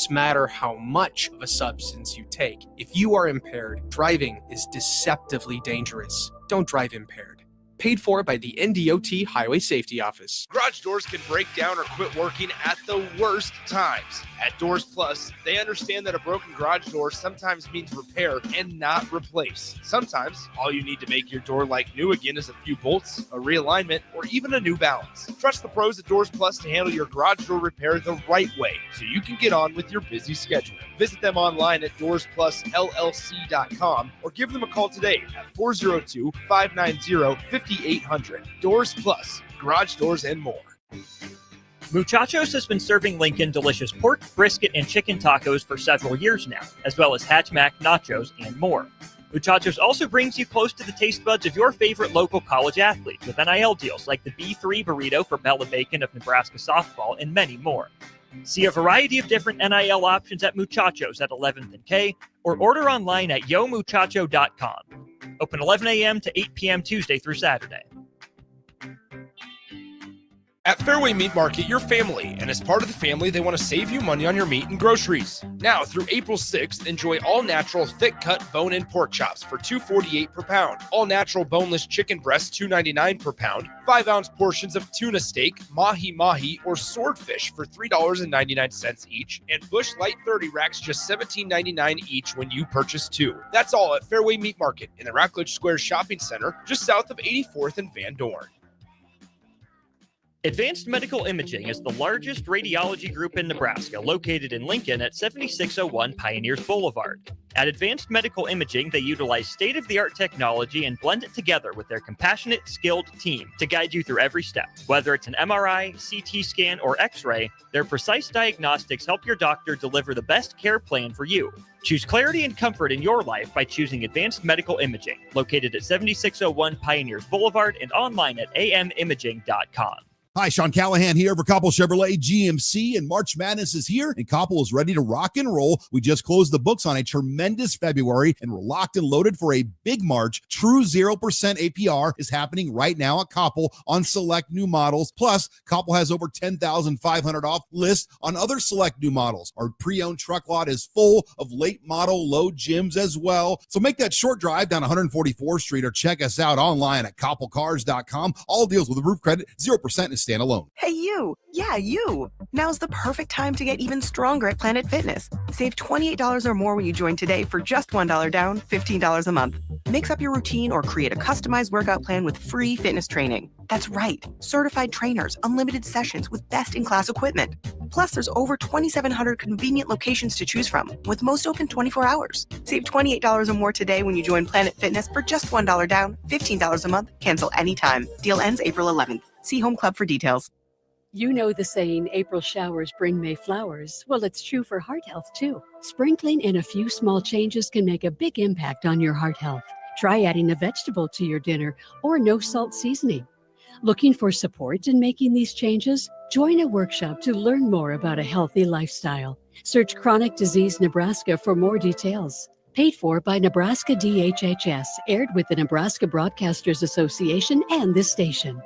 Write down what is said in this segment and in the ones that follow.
doesn't matter how much of a substance you take. If you are impaired, driving is deceptively dangerous. Don't drive impaired. Paid for by the NDOT Highway Safety Office. Garage doors can break down or quit working at the worst times. At Doors Plus, they understand that a broken garage door sometimes means repair and not replace. Sometimes, all you need to make your door like new again is a few bolts, a realignment, or even a new balance. Trust the pros at Doors Plus to handle your garage door repair the right way so you can get on with your busy schedule. Visit them online at DoorsPlusLLC.com or give them a call today at 402-590-5800. Doors Plus, garage doors and more. Muchachos has been serving Lincoln delicious pork, brisket, and chicken tacos for several years now, as well as Hatch Mac, nachos, and more. Muchachos also brings you close to the taste buds of your favorite local college athletes with NIL deals like the B3 burrito for Bella Bacon of Nebraska softball and many more. See a variety of different NIL options at Muchachos at 11th and K or order online at yomuchacho.com. Open 11 a.m. to 8 p.m. Tuesday through Saturday. At Fairway Meat Market, you're family, and as part of the family, they want to save you money on your meat and groceries. Now, through April 6th, enjoy all-natural, thick-cut bone-in pork chops for $2.48 per pound, all-natural boneless chicken breasts $2.99 per pound, 5-ounce portions of tuna steak, mahi-mahi, or swordfish for $3.99 each, and Busch Light 30 racks just $17.99 each when you purchase 2. That's all at Fairway Meat Market in the Rockledge Square Shopping Center, just south of 84th and Van Dorn. Advanced Medical Imaging is the largest radiology group in Nebraska, located in Lincoln at 7601 Pioneers Boulevard. At Advanced Medical Imaging, they utilize state-of-the-art technology and blend it together with their compassionate, skilled team to guide you through every step. Whether it's an MRI, CT scan, or X-ray, their precise diagnostics help your doctor deliver the best care plan for you. Choose clarity and comfort in your life by choosing Advanced Medical Imaging, located at 7601 Pioneers Boulevard and online at amimaging.com. Hi, Sean Callahan here for Koppel Chevrolet GMC, and March Madness is here, and Koppel is ready to rock and roll. We just closed the books on a tremendous February, and we're locked and loaded for a big March. True 0% APR is happening right now at Koppel on select new models. Plus, Koppel has over 10,500 off list on other select new models. Our pre-owned truck lot is full of late model low gyms as well. So make that short drive down 144th Street or check us out online at koppelcars.com. All deals with a roof credit, 0% is standalone. Hey, you. Yeah, you. Now's the perfect time to get even stronger at Planet Fitness. Save $28 or more when you join today for just $1 down, $15 a month. Mix up your routine or create a customized workout plan with free fitness training. That's right. Certified trainers, unlimited sessions with best-in-class equipment. Plus, there's over 2,700 convenient locations to choose from, with most open 24 hours. Save $28 or more today when you join Planet Fitness for just $1 down, $15 a month. Cancel anytime. Deal ends April 11th. See Home Club for details. You know the saying, April showers bring May flowers. Well, it's true for heart health, too. Sprinkling in a few small changes can make a big impact on your heart health. Try adding a vegetable to your dinner or no salt seasoning. Looking for support in making these changes? Join a workshop to learn more about a healthy lifestyle. Search Chronic Disease Nebraska for more details. Paid for by Nebraska DHHS, aired with the Nebraska Broadcasters Association and this station.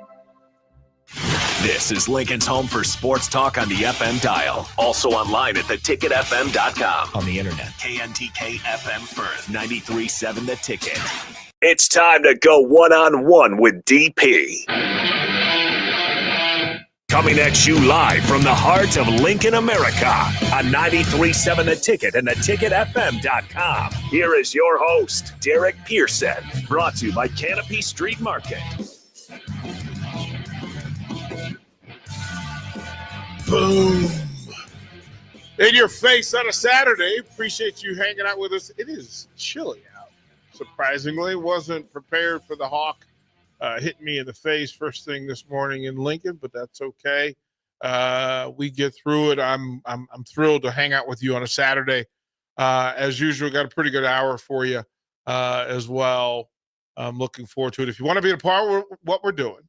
This is Lincoln's home for sports talk on the FM dial. Also online at theticketfm.com. On the internet. KNTK FM Firth, 93.7 The Ticket. It's time to go one-on-one with DP. Coming at you live from the heart of Lincoln, America on 93.7 The Ticket and theticketfm.com. Here is your host, Derek Pearson. Brought to you by Canopy Street Market. Boom. In your face on a Saturday. Appreciate you hanging out with us. It is chilly out. Surprisingly, wasn't prepared for the hawk hitting me in the face first thing this morning in Lincoln, but that's okay. We get through it. I'm thrilled to hang out with you on a Saturday. As usual, got a pretty good hour for you as well. I'm looking forward to it. If you want to be a part of what we're doing,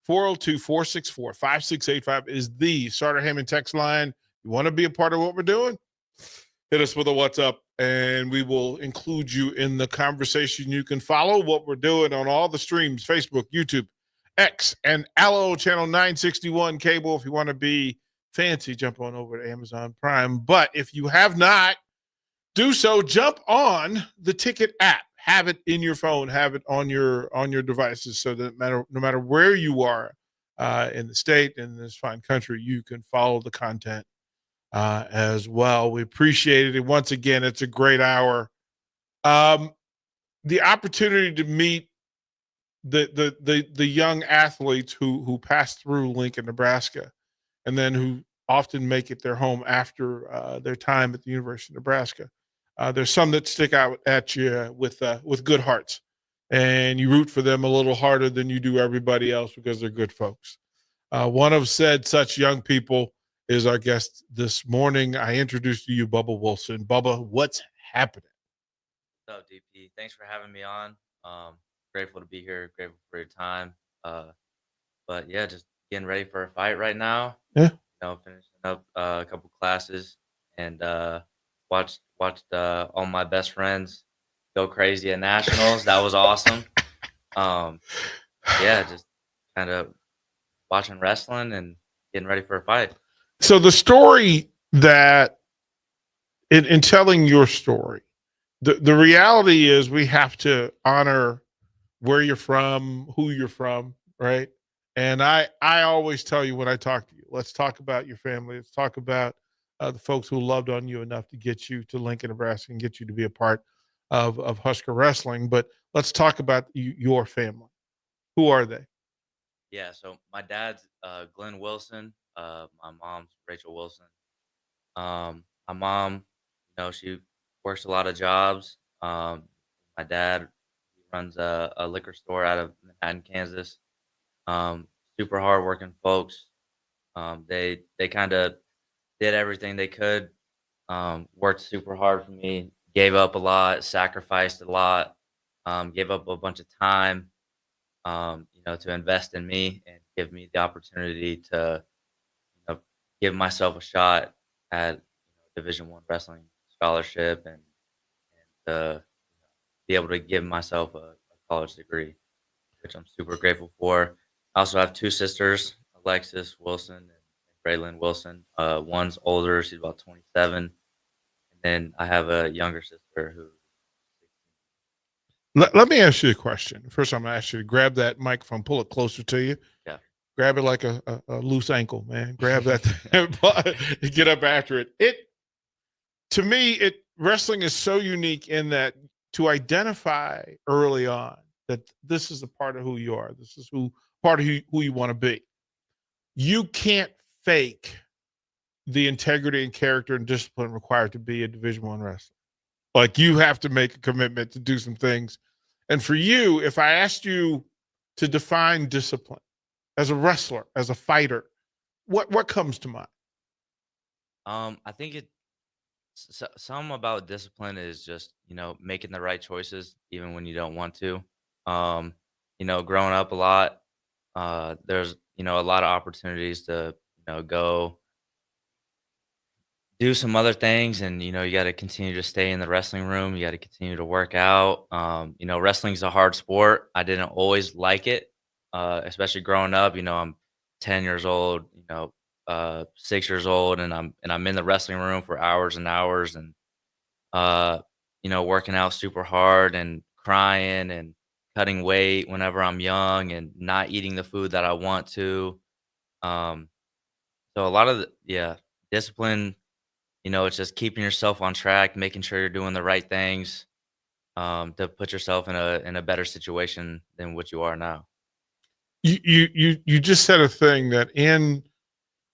402-464-5685 is the Starter Hammond text line. You want to be a part of what we're doing? Hit us with a what's up, and we will include you in the conversation. You can follow what we're doing on all the streams, Facebook, YouTube, X, and Allo Channel 961 cable if you want to be fancy, jump on over to Amazon Prime. But if you have not, do so. Jump on the Ticket app. Have it in your phone. Have it on your devices, so that no matter where you are in the state, in this fine country, you can follow the content as well. We appreciate it. And once again, it's a great hour. The opportunity to meet the young athletes who pass through Lincoln, Nebraska, and then who often make it their home after their time at the University of Nebraska. There's some that stick out at you with good hearts, and you root for them a little harder than you do everybody else because they're good folks. One of said such young people is our guest this morning. I introduced to you Bubba Wilson. Bubba, what's happening? What's up, DP? Thanks for having me on. Grateful to be here. Grateful for your time. But yeah, just getting ready for a fight right now. Yeah. Finishing up a couple classes and watched all my best friends go crazy at nationals. That was awesome. Yeah, just kind of watching wrestling and getting ready for a fight. So the story that in telling your story, the reality is we have to honor where you're from, who you're from, right? And I always tell you when I talk to you, let's talk about your family. Let's talk about the folks who loved on you enough to get you to Lincoln, Nebraska, and get you to be a part of Husker Wrestling. But let's talk about your family. Who are they? Yeah, so my dad's Glenn Wilson. My mom's Rachel Wilson. My mom, she works a lot of jobs. My dad runs a liquor store out of Manhattan, Kansas. Super hardworking folks. They kind of did everything they could. Worked super hard for me. Gave up a lot. Sacrificed a lot. Gave up a bunch of time. To invest in me and give me the opportunity to give myself a shot at Division I wrestling scholarship and be able to give myself a college degree, which I'm super grateful for. I also have two sisters, Alexis Wilson and Braylon Wilson. One's older, she's about 27, and then I have a younger sister who. Let me ask you a question. First, I'm going to ask you to grab that microphone, pull it closer to you. Yeah. Grab it like a loose ankle, man. Grab that, get up after it. To me, wrestling is so unique in that to identify early on that this is a part of who you are. This is part of who you want to be. You can't fake the integrity and character and discipline required to be a Division I wrestler. Like, you have to make a commitment to do some things. And for you, if I asked you to define discipline as a wrestler, as a fighter, what comes to mind? I think some about discipline is just, making the right choices even when you don't want to. Growing up a lot, there's, a lot of opportunities to, go do some other things, and you got to continue to stay in the wrestling room. You got to continue to work out. Wrestling's a hard sport. I didn't always like it, especially growing up. I'm 10 years old, 6 years old, and I'm in the wrestling room for hours and hours, and working out super hard and crying and cutting weight whenever I'm young and not eating the food that I want to. So a lot of discipline. It's just keeping yourself on track, making sure you're doing the right things to put yourself in a better situation than what you are now. You just said a thing that in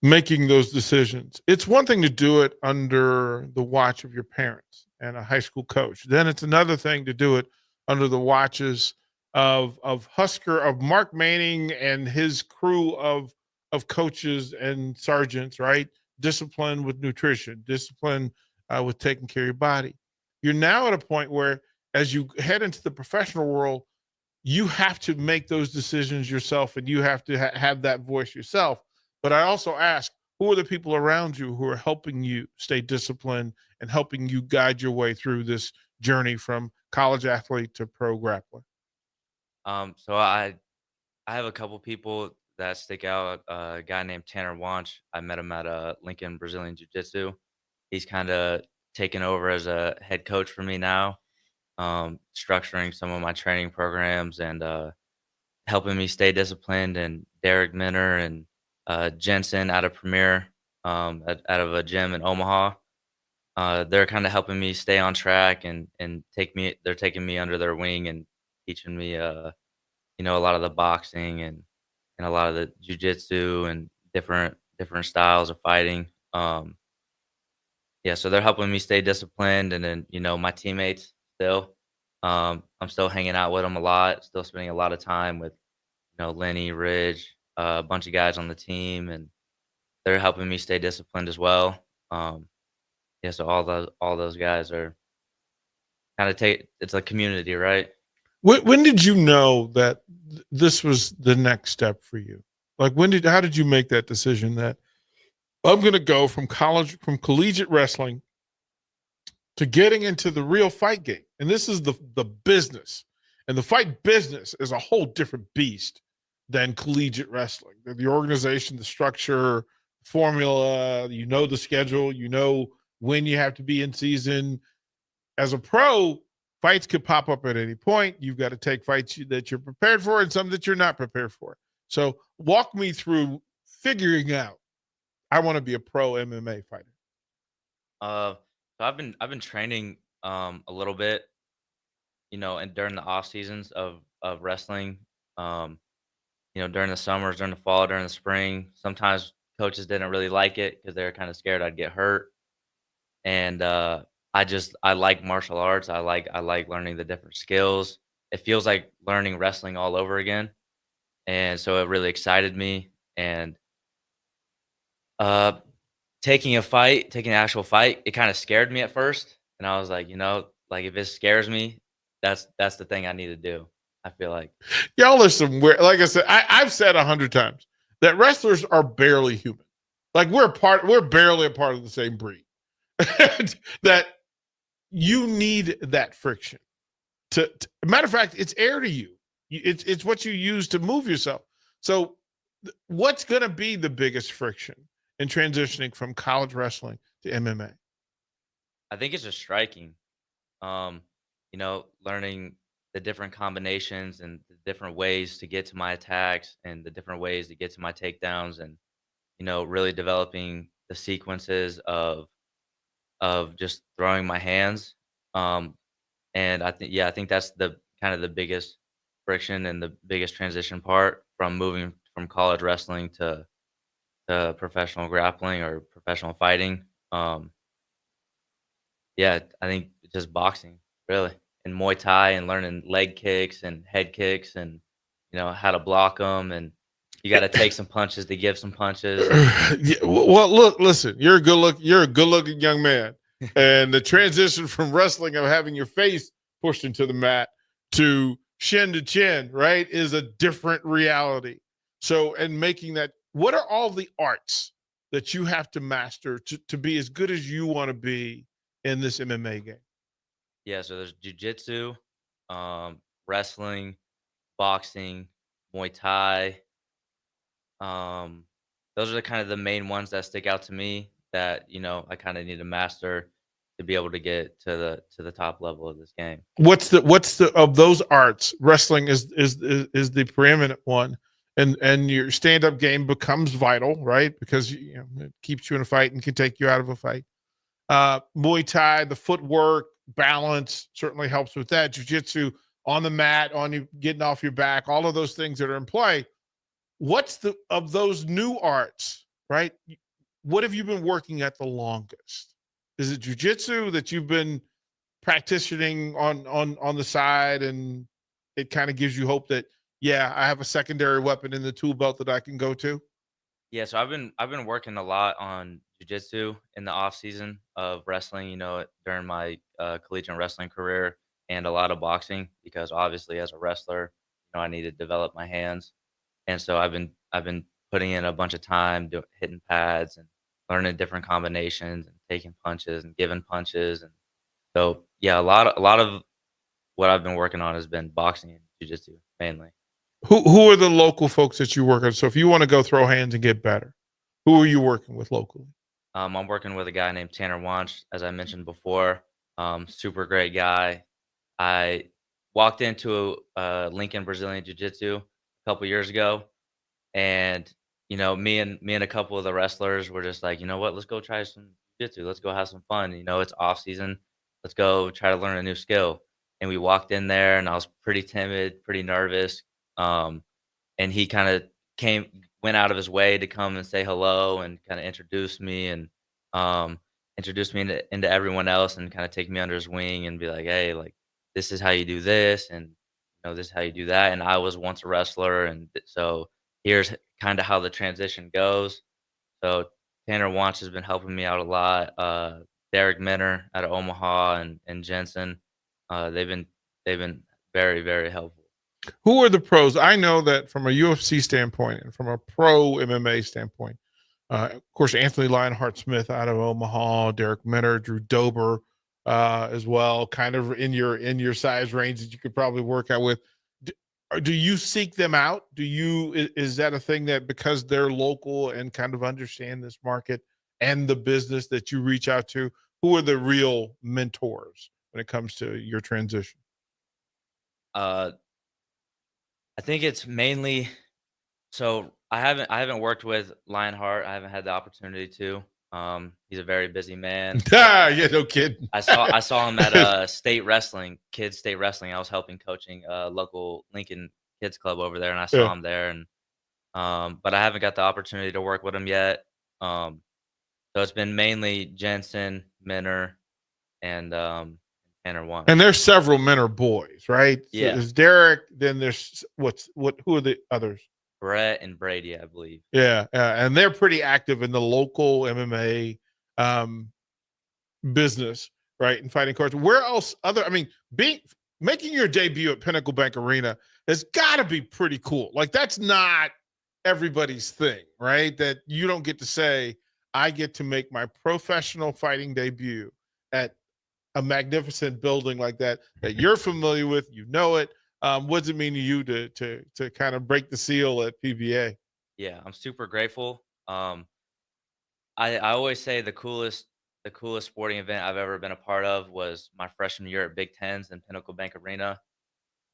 making those decisions, it's one thing to do it under the watch of your parents and a high school coach. Then it's another thing to do it under the watches of Mark Manning and his crew of coaches and sergeants, right? Discipline with nutrition, discipline with taking care of your body. You're now at a point where, as you head into the professional world, you have to make those decisions yourself, and you have to have that voice yourself. But I also ask, who are the people around you who are helping you stay disciplined and helping you guide your way through this journey from college athlete to pro grappler? So I have a couple people that stick out. A guy named Tanner Wanch. I met him at Lincoln Brazilian Jiu-Jitsu. He's kind of taken over as a head coach for me now, structuring some of my training programs and helping me stay disciplined. And Derek Minner and Jensen out of Premier, out of a gym in Omaha. They're kind of helping me stay on track and they're taking me under their wing and teaching me, a lot of the boxing and a lot of the jujitsu and different styles of fighting. Yeah, so they're helping me stay disciplined, and then my teammates still. I'm still hanging out with them a lot, still spending a lot of time with Lenny, Ridge, a bunch of guys on the team, and they're helping me stay disciplined as well. Yeah, so all those guys are kind of it's a community, right? When did you know that this was the next step for you? Like how did you make that decision that I'm going to go from collegiate wrestling to getting into the real fight game? And this is the business, and the fight business is a whole different beast than collegiate wrestling. The organization, the structure, formula, the schedule, when you have to be in season. As a pro, fights could pop up at any point. You've got to take fights that you're prepared for and some that you're not prepared for. So walk me through figuring out, I want to be a pro MMA fighter. So I've been training a little bit, and during the off seasons of wrestling, during the summers, during the fall, during the spring. Sometimes coaches didn't really like it because they were kind of scared I'd get hurt. And I like martial arts. I like learning the different skills. It feels like learning wrestling all over again. And so it really excited me. And taking an actual fight, it kind of scared me at first. And I was like, if it scares me, that's the thing I need to do. I feel like y'all are some weird. Like I said, I've said 100 times that wrestlers are barely human. Like we're barely a part of the same breed. That you need that friction. Matter of fact, it's air to you. It's what you use to move yourself. So, what's going to be the biggest friction in transitioning from college wrestling to MMA? I think it's just striking. Learning the different combinations and the different ways to get to my attacks and the different ways to get to my takedowns, and really developing the sequences of just throwing my hands. And I think that's the kind of the biggest friction and the biggest transition part from moving from college wrestling to professional grappling or professional fighting. I think just boxing really, and Muay Thai, and learning leg kicks and head kicks, and how to block them, and you got to take some punches to give some punches. Yeah, well, listen, you're a good looking young man, and the transition from wrestling of having your face pushed into the mat to chin to chin, right, is a different reality. So, and making that, what are all the arts that you have to master to be as good as you want to be in this MMA game? Yeah, so there's jiu-jitsu, wrestling, boxing, Muay Thai. Those are the kind of the main ones that stick out to me that I kind of need to master to be able to get to the top level of this game. What's the of those arts? Wrestling is the preeminent one, and your stand-up game becomes vital, right? Because it keeps you in a fight and can take you out of a fight. Muay Thai, the footwork, balance certainly helps with that. Jiu-jitsu, on the mat, on you getting off your back, all of those things that are in play. What's of those new arts, right? What have you been working at the longest? Is it jiu-jitsu that you've been practicing on the side, and it kind of gives you hope that, I have a secondary weapon in the tool belt that I can go to? Yeah, so I've been working a lot on jiu-jitsu in the off season of wrestling, during my collegiate wrestling career, and a lot of boxing, because obviously as a wrestler, I need to develop my hands. And so I've been putting in a bunch of time hitting pads and learning different combinations and taking punches and giving punches. And so, a lot of what I've been working on has been boxing and jiu-jitsu mainly. Who are the local folks that you work with? So if you want to go throw hands and get better, who are you working with locally? I'm working with a guy named Tanner Wanch, as I mentioned before. Super great guy. I walked into Lincoln Brazilian Jiu-Jitsu a couple years ago, and me and a couple of the wrestlers were just like, you know what, let's go try some jiu-jitsu. Let's go have some fun. It's off season. Let's go try to learn a new skill. And we walked in there, and I was pretty timid, pretty nervous. And he kind of went out of his way to come and say hello and kind of introduce me and introduce me into everyone else and kind of take me under his wing and be like, hey, like, this is how you do this, and this is how you do that. And I was once a wrestler, and so here's kind of how the transition goes. So Tanner Wanch has been helping me out a lot. Derek Minner out of Omaha and Jensen, they've been very, very helpful. Who are the pros? I know that from a UFC standpoint and from a pro MMA standpoint, of course, Anthony Lionheart Smith out of Omaha, Derek Minner, Drew Dober as well, kind of in your size range that you could probably work out with. Do you seek them out? Is that a thing that because they're local and kind of understand this market and the business that you reach out to? Who are the real mentors when it comes to your transition? I think it's mainly so I haven't worked with Lionheart. I haven't had the opportunity to. He's a very busy man. Yeah, no kidding. I saw him at state wrestling, kids state wrestling. I was helping coaching local Lincoln Kids Club over there, and I saw him there. And but I haven't got the opportunity to work with him yet. So it's been mainly Jensen, Minner, and Tanner Wanch. And there's several Minner boys, right? Yeah. So there's Derek. Then there's who are the others? Brett and Brady, I believe. Yeah, and they're pretty active in the local MMA business, right? And fighting cards. Where else? Making your debut at Pinnacle Bank Arena has got to be pretty cool. Like, that's not everybody's thing, right? That you don't get to say, I get to make my professional fighting debut at a magnificent building like that you're familiar with, you know it. What does it mean to you to kind of break the seal at PBA? Yeah, I'm super grateful. I always say the coolest sporting event I've ever been a part of was my freshman year at Big Tens in Pinnacle Bank Arena.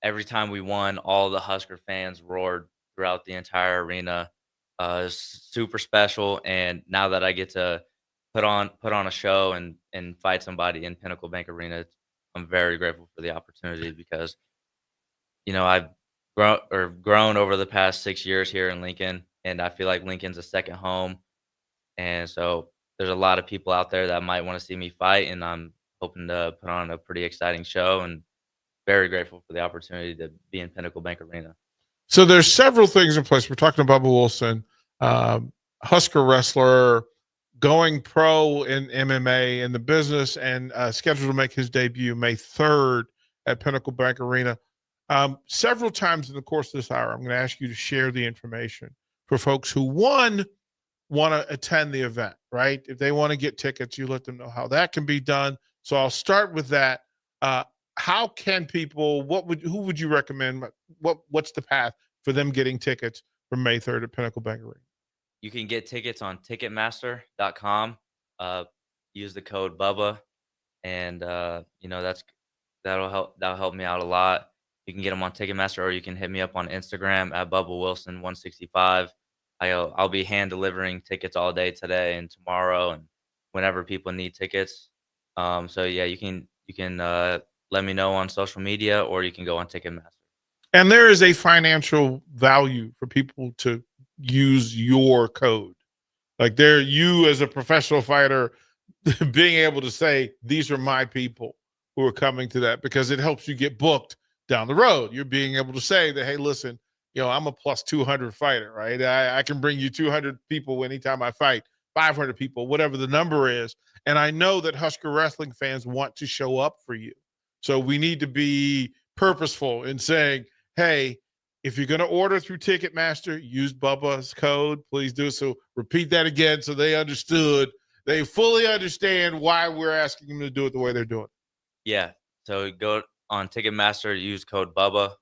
Every time we won, all the Husker fans roared throughout the entire arena. Super special. And now that I get to put on a show and fight somebody in Pinnacle Bank Arena, I'm very grateful for the opportunity because I've grown over the past 6 years here in Lincoln, and I feel like Lincoln's a second home. And so there's a lot of people out there that might want to see me fight, and I'm hoping to put on a pretty exciting show, and very grateful for the opportunity to be in Pinnacle Bank Arena. So there's several things in place. We're talking to Bubba Wilson, Husker wrestler, going pro in MMA in the business, and scheduled to make his debut May 3rd at Pinnacle Bank Arena. Several times in the course of this hour, I'm going to ask you to share the information for folks who, one, want to attend the event, right? If they want to get tickets, you let them know how that can be done. So I'll start with that. How can people, who would you recommend? What's the path for them getting tickets for May 3rd at Pinnacle Bank Arena? You can get tickets on Ticketmaster.com. Use the code BUBBA, and that'll help me out a lot. You can get them on Ticketmaster, or you can hit me up on Instagram at BubbaWilson165. I'll be hand delivering tickets all day today and tomorrow, and whenever people need tickets. So yeah, you can let me know on social media, or you can go on Ticketmaster. And there is a financial value for people to use your code. Like, you as a professional fighter being able to say, these are my people who are coming to that, because it helps you get booked down the road. You're being able to say that, hey, listen, I'm a plus 200 fighter, right? I can bring you 200 people anytime I fight, 500 people, whatever the number is. And I know that Husker wrestling fans want to show up for you. So we need to be purposeful in saying, hey, if you're going to order through Ticketmaster, use Bubba's code. Please do. So repeat that again so they fully understand why we're asking them to do it the way they're doing it. Yeah. So go on Ticketmaster, use code BUBBA.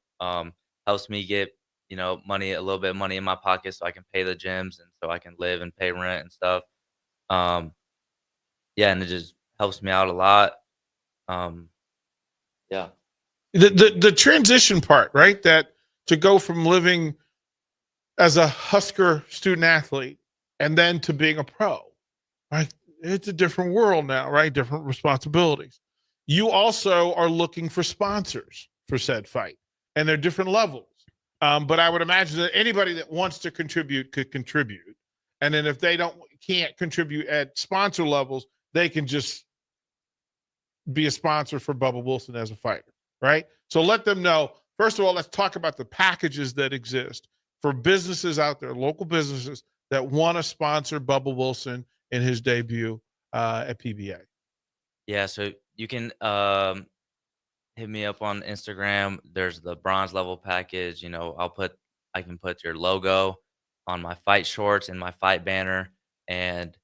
Helps me get money, a little bit of money in my pocket so I can pay the gyms and so I can live and pay rent and stuff. Um, yeah, and it just helps me out a lot. Yeah. The transition part, right? That to go from living as a Husker student athlete and then to being a pro, right? It's a different world now, right? Different responsibilities. You also are looking for sponsors for said fight, and they're different levels. But I would imagine that anybody that wants to contribute could contribute. And then if they can't contribute at sponsor levels, they can just be a sponsor for Bubba Wilson as a fighter, right? So let them know. First of all, let's talk about the packages that exist for businesses out there, local businesses that want to sponsor Bubba Wilson in his debut at PBA. Yeah, so you can hit me up on Instagram. There's the bronze level package. I can put your logo on my fight shorts and my fight banner. And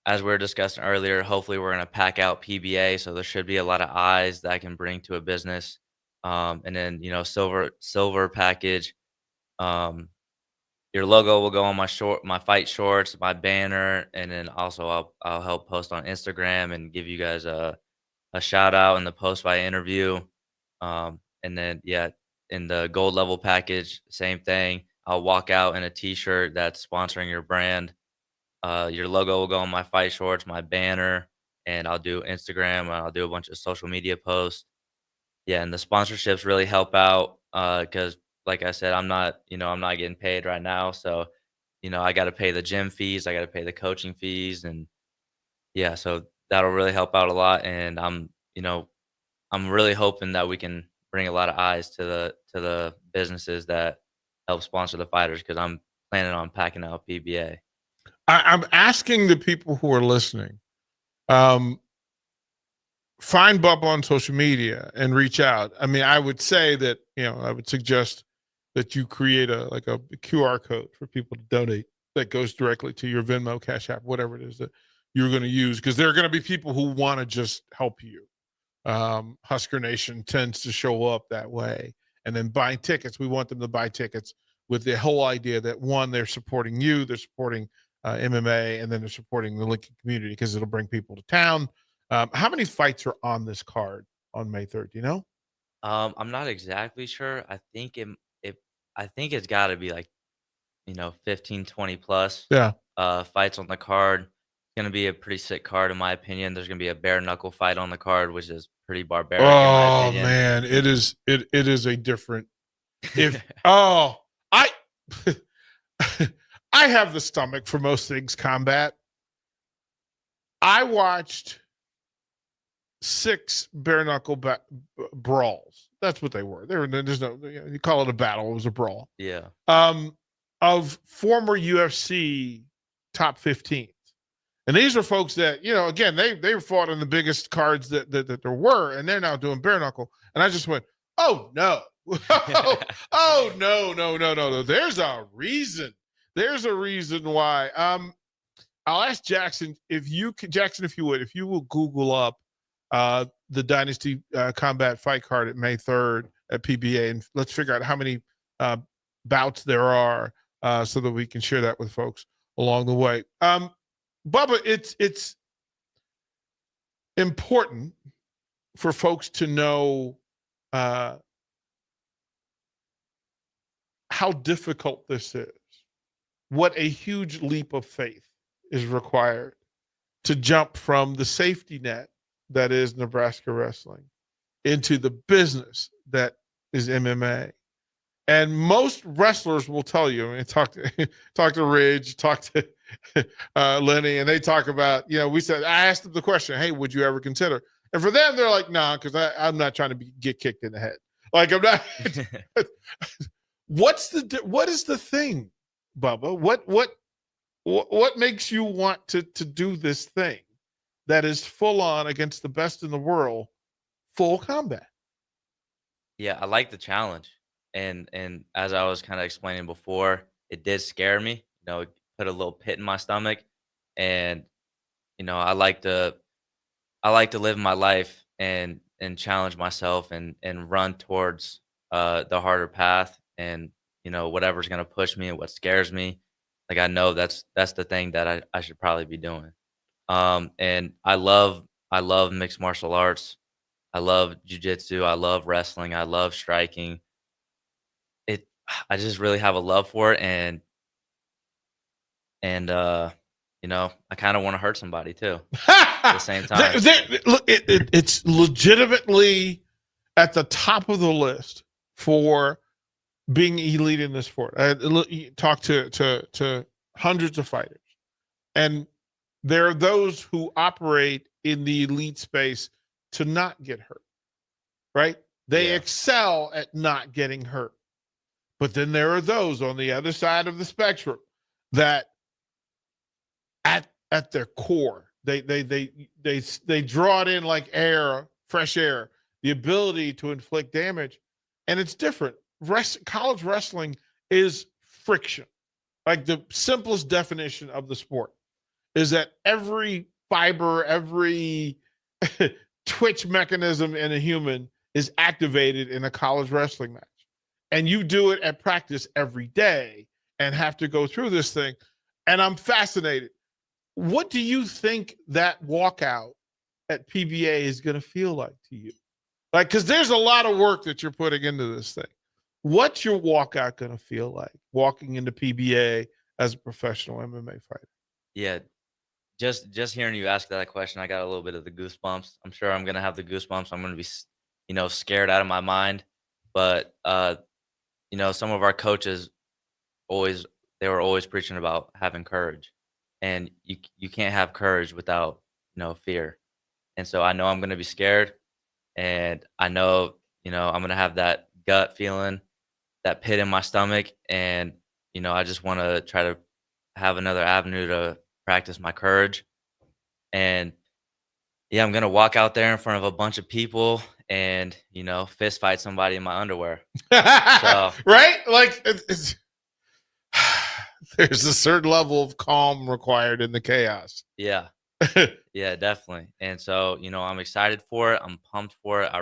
as we were discussing earlier, hopefully we're going to pack out PBA. So there should be a lot of eyes that I can bring to a business. And then, silver package. Your logo will go on my fight shorts, my banner, and then also I'll help post on Instagram and give you guys a shout out in the post fight interview. And then in the gold level package, same thing. I'll walk out in a t-shirt that's sponsoring your brand. Your logo will go on my fight shorts, my banner, and I'll do Instagram and I'll do a bunch of social media posts. Yeah, and the sponsorships really help out because like I said, I'm not getting paid right now. So, I got to pay the gym fees. I got to pay the coaching fees. And yeah, so that'll really help out a lot. And I'm really hoping that we can bring a lot of eyes to the businesses that help sponsor the fighters because I'm planning on packing out PBA. I'm asking the people who are listening, find Bubba on social media and reach out. I mean, I would say that, I would suggest that you create a QR code for people to donate that goes directly to your Venmo, Cash App, whatever it is that you're going to use, because there are going to be people who want to just help you. Husker Nation tends to show up that way. And then buying tickets, we want them to buy tickets with the whole idea that, one, they're supporting you, they're supporting MMA, and then they're supporting the Lincoln community because it'll bring people to town. How many fights are on this card on May 3rd? Do you know? I'm not exactly sure. I think it's got to be 15, 20 plus. Yeah. Fights on the card. It's gonna be a pretty sick card in my opinion. There's gonna be a bare knuckle fight on the card, which is pretty barbaric. In my opinion. Man, it is a different. I I have the stomach for most things combat. I watched 6 bare knuckle brawls. That's what they were. There's no, you call it a battle. It was a brawl. Yeah. Of former UFC top 15s. And these are folks that, again, they fought on the biggest cards that there were, and they're now doing bare knuckle. And I just went, oh no. Oh no. There's a reason. There's a reason why. I'll ask Jackson if you will Google up the Dynasty Combat Fight card at May 3rd at PBA, and let's figure out how many bouts there are so that we can share that with folks along the way. Bubba, it's important for folks to know how difficult this is, what a huge leap of faith is required to jump from the safety net that is Nebraska wrestling into the business that is MMA. And most wrestlers will tell you, talk to Ridge, talk to Lenny, and they talk about, I asked them the question, hey, would you ever consider? And for them, they're like, nah, because I'm not trying to get kicked in the head. Like, I'm not. What is the thing, Bubba? What makes you want to do this thing that is full on against the best in the world, full combat? Yeah, I like the challenge. And as I was kind of explaining before, it did scare me, it put a little pit in my stomach. And, I like to live my life and challenge myself and run towards the harder path. And, whatever's going to push me and what scares me. Like, I know that's the thing that I should probably be doing. And I love mixed martial arts. I love jujitsu. I love wrestling. I love striking. I just really have a love for it. And I kind of want to hurt somebody too at the same time. It's legitimately at the top of the list for being elite in this sport. I talked to hundreds of fighters, and there are those who operate in the elite space to not get hurt, right? They excel at not getting hurt. But then there are those on the other side of the spectrum that at their core, they draw it in like air, fresh air, the ability to inflict damage. And it's different. College wrestling is friction. Like, the simplest definition of the sport is that every fiber, every twitch mechanism in a human is activated in a college wrestling match. And you do it at practice every day and have to go through this thing. And I'm fascinated. What do you think that walkout at PBA is going to feel like to you? Like, because there's a lot of work that you're putting into this thing. What's your walkout going to feel like walking into PBA as a professional MMA fighter? Yeah, just hearing you ask that question, I got a little bit of the goosebumps. I'm sure I'm going to have the goosebumps. I'm going to be, scared out of my mind. But, some of our coaches they were always preaching about having courage. And you can't have courage without, fear. And so I know I'm going to be scared. And I know, I'm going to have that gut feeling, that pit in my stomach. And, I just want to try to have another avenue to practice my courage. And yeah, I'm going to walk out there in front of a bunch of people and, fist fight somebody in my underwear. So, right? Like, there's a certain level of calm required in the chaos. Yeah. Yeah, definitely. And so, I'm excited for it. I'm pumped for it. I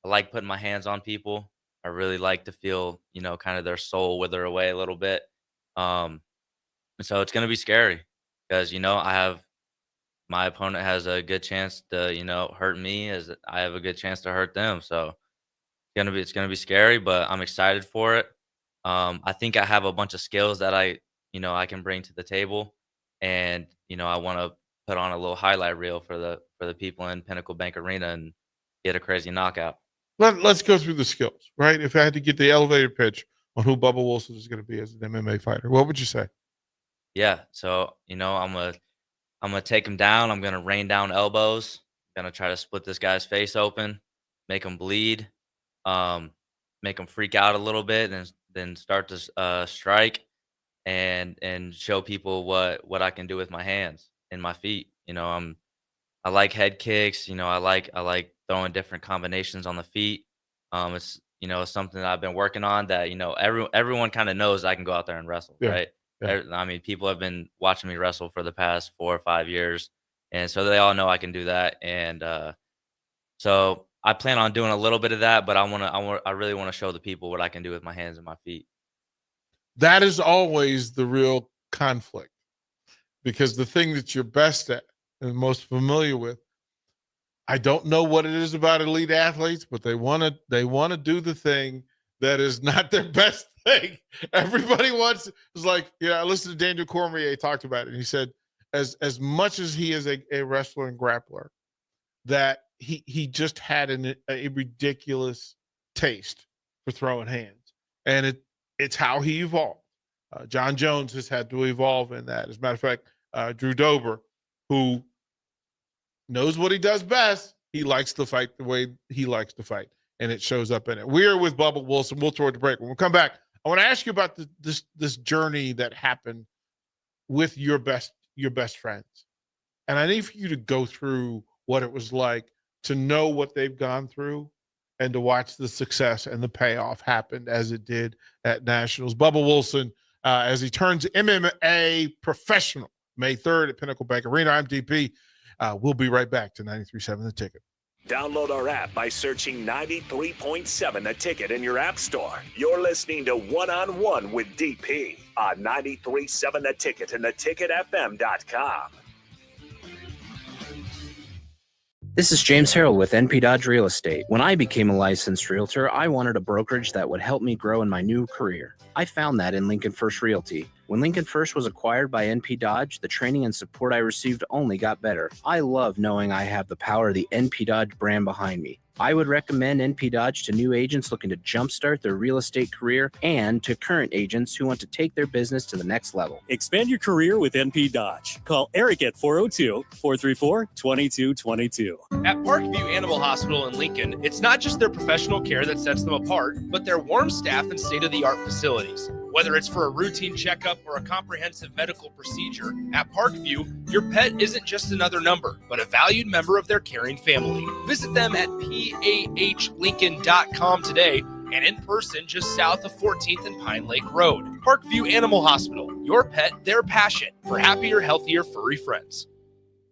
like putting my hands on people. I really like to feel, kind of their soul wither away a little bit. And so it's going to be scary because, my opponent has a good chance to, hurt me as I have a good chance to hurt them. So it's going to be scary, but I'm excited for it. I think I have a bunch of skills that I can bring to the table, and I want to put on a little highlight reel for the people in Pinnacle Bank Arena and get a crazy knockout. Let's go through the skills, right? If I had to get the elevator pitch on who Bubba Wilson is going to be as an MMA fighter, what would you say? Yeah, so I'm gonna take him down. I'm gonna rain down elbows. I'm gonna try to split this guy's face open, make him bleed, make him freak out a little bit, and then start to strike and show people what I can do with my hands and my feet. I like head kicks. I like throwing different combinations on the feet. It's something that I've been working on that everyone kind of knows I can go out there and wrestle, Yeah. right? Yeah. I mean, people have been watching me wrestle for the past 4 or 5 years, and so they all know I can do that. And so I plan on doing a little bit of that, but I really want to show the people what I can do with my hands and my feet. That is always the real conflict, because the thing that you're best at and most familiar with, I don't know what it is about elite athletes, but they want to do the thing that is not their best thing. Everybody wants, it's like, I listened to Daniel Cormier talked about it, and he said as much as he is a wrestler and grappler, that he just had a ridiculous taste for throwing hands, and it's how he evolved. John Jones has had to evolve in that. As a matter of fact, Drew Dober, who knows what he does best, he likes to fight the way he likes to fight, and it shows up in it. We're with Bubba Wilson. We'll throw it to break. When we come back, I want to ask you about this journey that happened with your best friends, and I need for you to go through what it was like to know what they've gone through and to watch the success and the payoff happen as it did at Nationals. Bubba Wilson, as he turns MMA professional May 3rd at Pinnacle Bank Arena. I'm DP. We'll be right back to 93.7 The Ticket. Download our app by searching 93.7 The Ticket in your app store. You're listening to One-on-One with DP on 93.7 The Ticket and theticketfm.com. This is James Harrell with NP Dodge Real Estate. When I became a licensed realtor, I wanted a brokerage that would help me grow in my new career. I found that in Lincoln First Realty. When Lincoln First was acquired by NP Dodge, the training and support I received only got better. I love knowing I have the power of the NP Dodge brand behind me. I would recommend NP Dodge to new agents looking to jumpstart their real estate career and to current agents who want to take their business to the next level. Expand your career with NP Dodge. Call Eric at 402-434-2222. At Parkview Animal Hospital in Lincoln, it's not just their professional care that sets them apart, but their warm staff and state-of-the-art facilities. Whether it's for a routine checkup or a comprehensive medical procedure, at Parkview, your pet isn't just another number, but a valued member of their caring family. Visit them at PAHLincoln.com today and in person just south of 14th and Pine Lake Road. Parkview Animal Hospital, your pet, their passion for happier, healthier, furry friends.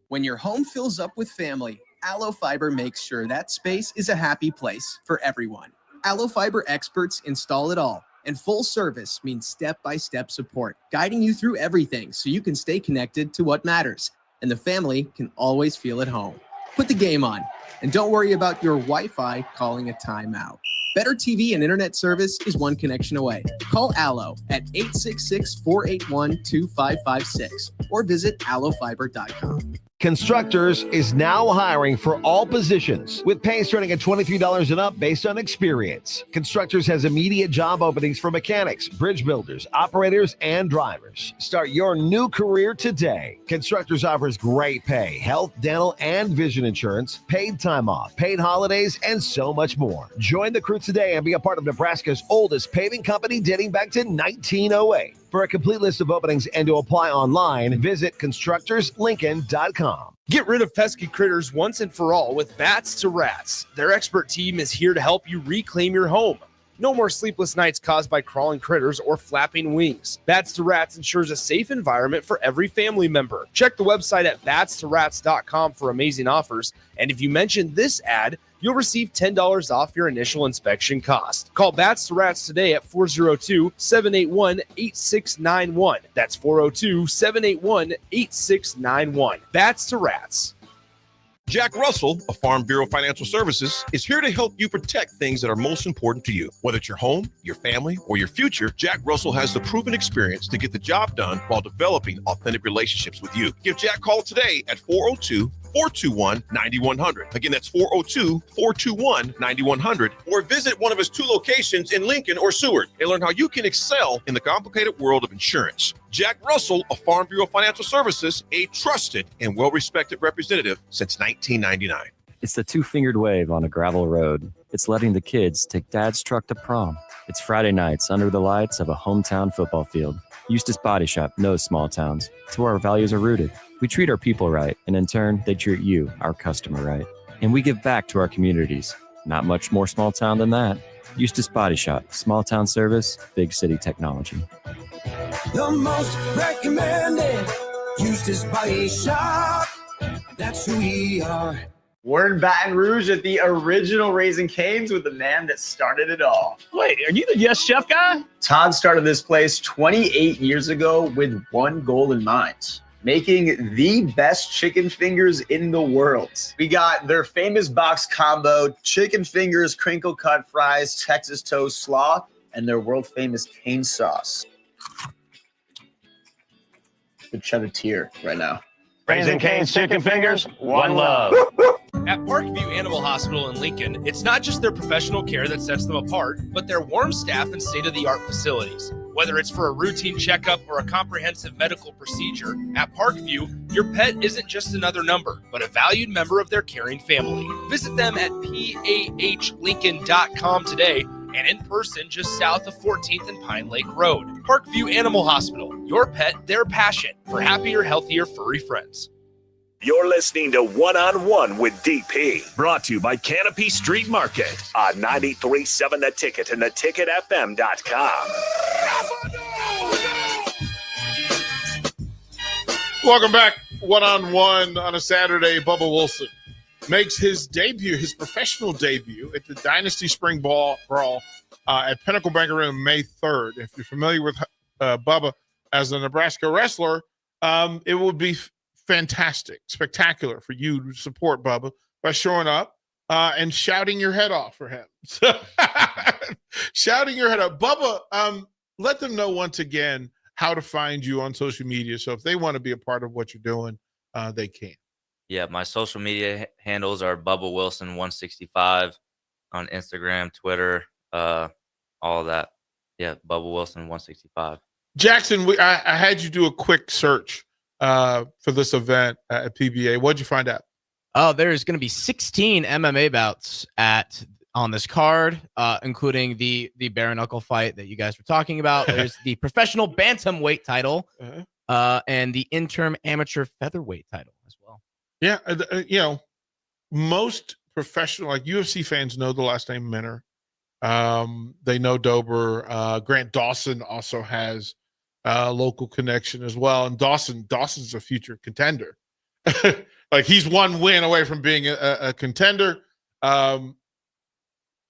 When your home fills up with family, Allo Fiber makes sure that space is a happy place for everyone. Allo Fiber experts install it all. And full service means step-by-step support, guiding you through everything so you can stay connected to what matters. And the family can always feel at home. Put the game on, and don't worry about your Wi-Fi calling a timeout. Better TV and internet service is one connection away. Call Allo at 866-481-2556 or visit allofiber.com. Constructors is now hiring for all positions with pay starting at $23 and up based on experience. Constructors has immediate job openings for mechanics, bridge builders, operators, and drivers. Start your new career today. Constructors offers great pay, health, dental, and vision insurance, paid time off, paid holidays, and so much more. Join the crew today and be a part of Nebraska's oldest paving company dating back to 1908. For a complete list of openings and to apply online, visit constructorslincoln.com. Get rid of pesky critters once and for all with Bats to Rats. Their expert team is here to help you reclaim your home. No more sleepless nights caused by crawling critters or flapping wings. Bats to Rats ensures a safe environment for every family member. Check the website at batstorats.com for amazing offers. And if you mention this ad, you'll receive $10 off your initial inspection cost. Call Bats to Rats today at 402-781-8691. That's 402-781-8691. Bats to Rats. Jack Russell of Farm Bureau Financial Services is here to help you protect things that are most important to you. Whether it's your home, your family, or your future, Jack Russell has the proven experience to get the job done while developing authentic relationships with you. Give Jack a call today at 402-421-9100. Again, that's 402-421-9100. Or visit one of his 2 locations in Lincoln or Seward and learn how you can excel in the complicated world of insurance. Jack Russell of Farm Bureau Financial Services, a trusted and well-respected representative since 1999. It's the 2-fingered wave on a gravel road. It's letting the kids take dad's truck to prom. It's Friday nights under the lights of a hometown football field. Eustace Body Shop knows small towns. It's where our values are rooted. We treat our people right, and in turn, they treat you, our customer, right. And we give back to our communities. Not much more small town than that. Eustace Body Shop, small town service, big city technology. The most recommended Eustace Body Shop. That's who we are. We're in Baton Rouge at the original Raising Cane's with the man that started it all. Wait, are you the Yes Chef guy? Todd started this place 28 years ago with one goal in mind: making the best chicken fingers in the world. We got their famous box combo, chicken fingers, crinkle cut fries, Texas toast slaw, and their world famous cane sauce. Could shed a tear right now. Raising Cane's chicken fingers, one love. At Parkview Animal Hospital in Lincoln, it's not just their professional care that sets them apart, but their warm staff and state-of-the-art facilities. Whether it's for a routine checkup or a comprehensive medical procedure, at Parkview, your pet isn't just another number, but a valued member of their caring family. Visit them at PAHLincoln.com today and in person just south of 14th and Pine Lake Road. Parkview Animal Hospital, your pet, their passion for happier, healthier, furry friends. You're listening to One-on-One with DP, brought to you by Canopy Street Market on 93.7 The Ticket and theticketfm.com. Welcome back. One-on-one on a Saturday. Bubba Wilson makes his debut, his professional debut at the Dynasty Spring Brawl at Pinnacle Bank Arena May 3rd. If you're familiar with Bubba as a Nebraska wrestler, it would be fantastic, spectacular for you to support Bubba by showing up and shouting your head off for him. So, shouting your head up. Bubba, let them know once again how to find you on social media. So if they want to be a part of what you're doing, they can. Yeah, my social media handles are Bubba Wilson 165 on Instagram, Twitter, all of that. Yeah, Bubba Wilson 165. Jackson, I had you do a quick search for this event at PBA. What'd you find out? Oh, there's going to be 16 MMA bouts on this card, including the bare knuckle fight that you guys were talking about. There's the professional bantamweight title, and the interim amateur featherweight title as well. Yeah, most professional, like UFC fans, know the last name Minner. They know Dober. Grant Dawson also has a local connection as well, and Dawson's a future contender. Like, he's one win away from being a contender.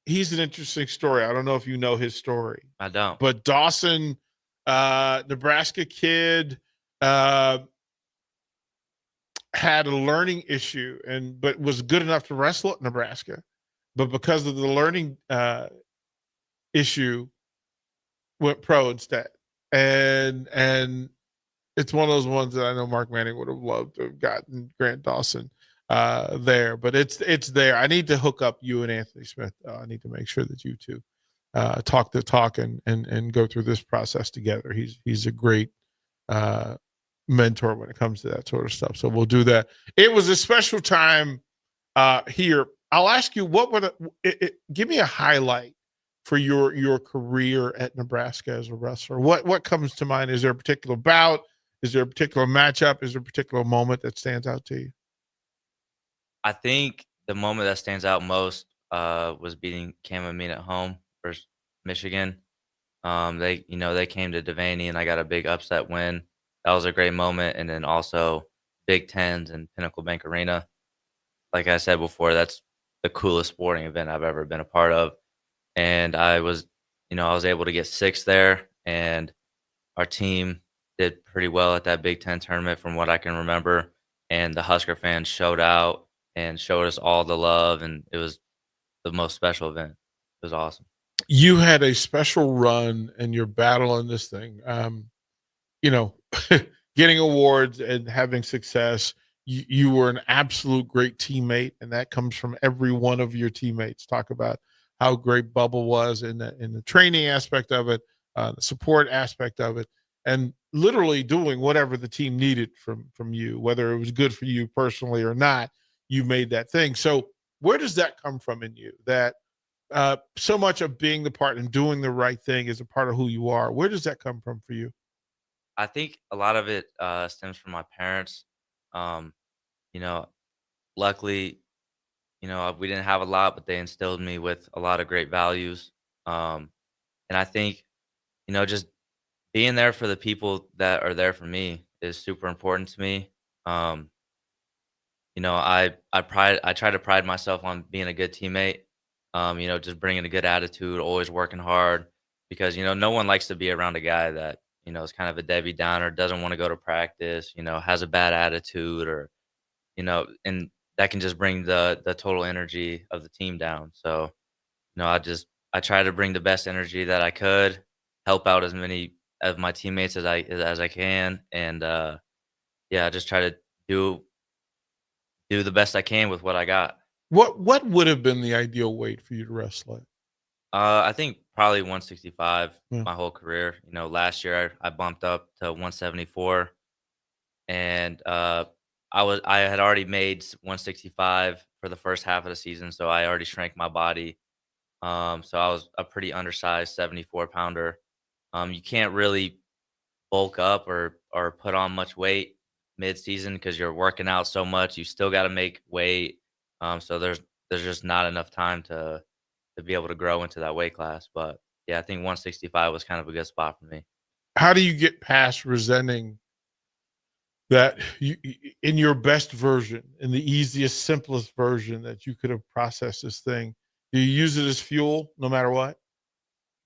He's an interesting story. I don't know if you know his story. I don't. But Dawson, Nebraska kid, had a learning issue but was good enough to wrestle at Nebraska. But because of the learning issue, went pro instead. And it's one of those ones that I know Mark Manning would have loved to have gotten Grant Dawson there, but it's there. I need to hook up you and Anthony Smith. I need to make sure that you two talk the talk and go through this process together. He's a great mentor when it comes to that sort of stuff. So we'll do that. It was a special time here. I'll ask you, give me a highlight for your career at Nebraska as a wrestler. What comes to mind? Is there a particular bout? Is there a particular matchup? Is there a particular moment that stands out to you? I think the moment that stands out most was beating Cam Amin at home versus Michigan. They came to Devaney and I got a big upset win. That was a great moment. And then also Big Tens and Pinnacle Bank Arena. Like I said before, that's the coolest sporting event I've ever been a part of. And I was able to get sixth there, and our team did pretty well at that Big Ten tournament from what I can remember. And the Husker fans showed out and showed us all the love, and it was the most special event. It was awesome. You had a special run and you're battling this thing. Getting awards and having success. You were an absolute great teammate, and that comes from every one of your teammates. Talk about how great Bubba was in the training aspect of it, the support aspect of it, and literally doing whatever the team needed from you, whether it was good for you personally or not. You made that thing. So where does that come from in you? That so much of being the part and doing the right thing is a part of who you are. Where does that come from for you? I think a lot of it stems from my parents. Luckily, we didn't have a lot, but they instilled me with a lot of great values. And I think, just being there for the people that are there for me is super important to me. I try to pride myself on being a good teammate. Just bringing a good attitude, always working hard, because, no one likes to be around a guy that, is kind of a Debbie Downer, doesn't want to go to practice, has a bad attitude, or, and that can just bring the total energy of the team down. So, I try to bring the best energy that I could, help out as many of my teammates as I can, and just try to do the best I can with what I got. What would have been the ideal weight for you to wrestle at? I think probably 165 Yeah. my whole career. Last year I bumped up to 174, and I had already made 165 for the first half of the season, so I already shrank my body. So I was a pretty undersized 74-pounder. You can't really bulk up or put on much weight mid-season because you're working out so much. You still got to make weight. So there's just not enough time to be able to grow into that weight class. But yeah, I think 165 was kind of a good spot for me. How do you get past resenting that you, in your best version, in the easiest, simplest version that you could have processed this thing? Do you use it as fuel no matter what?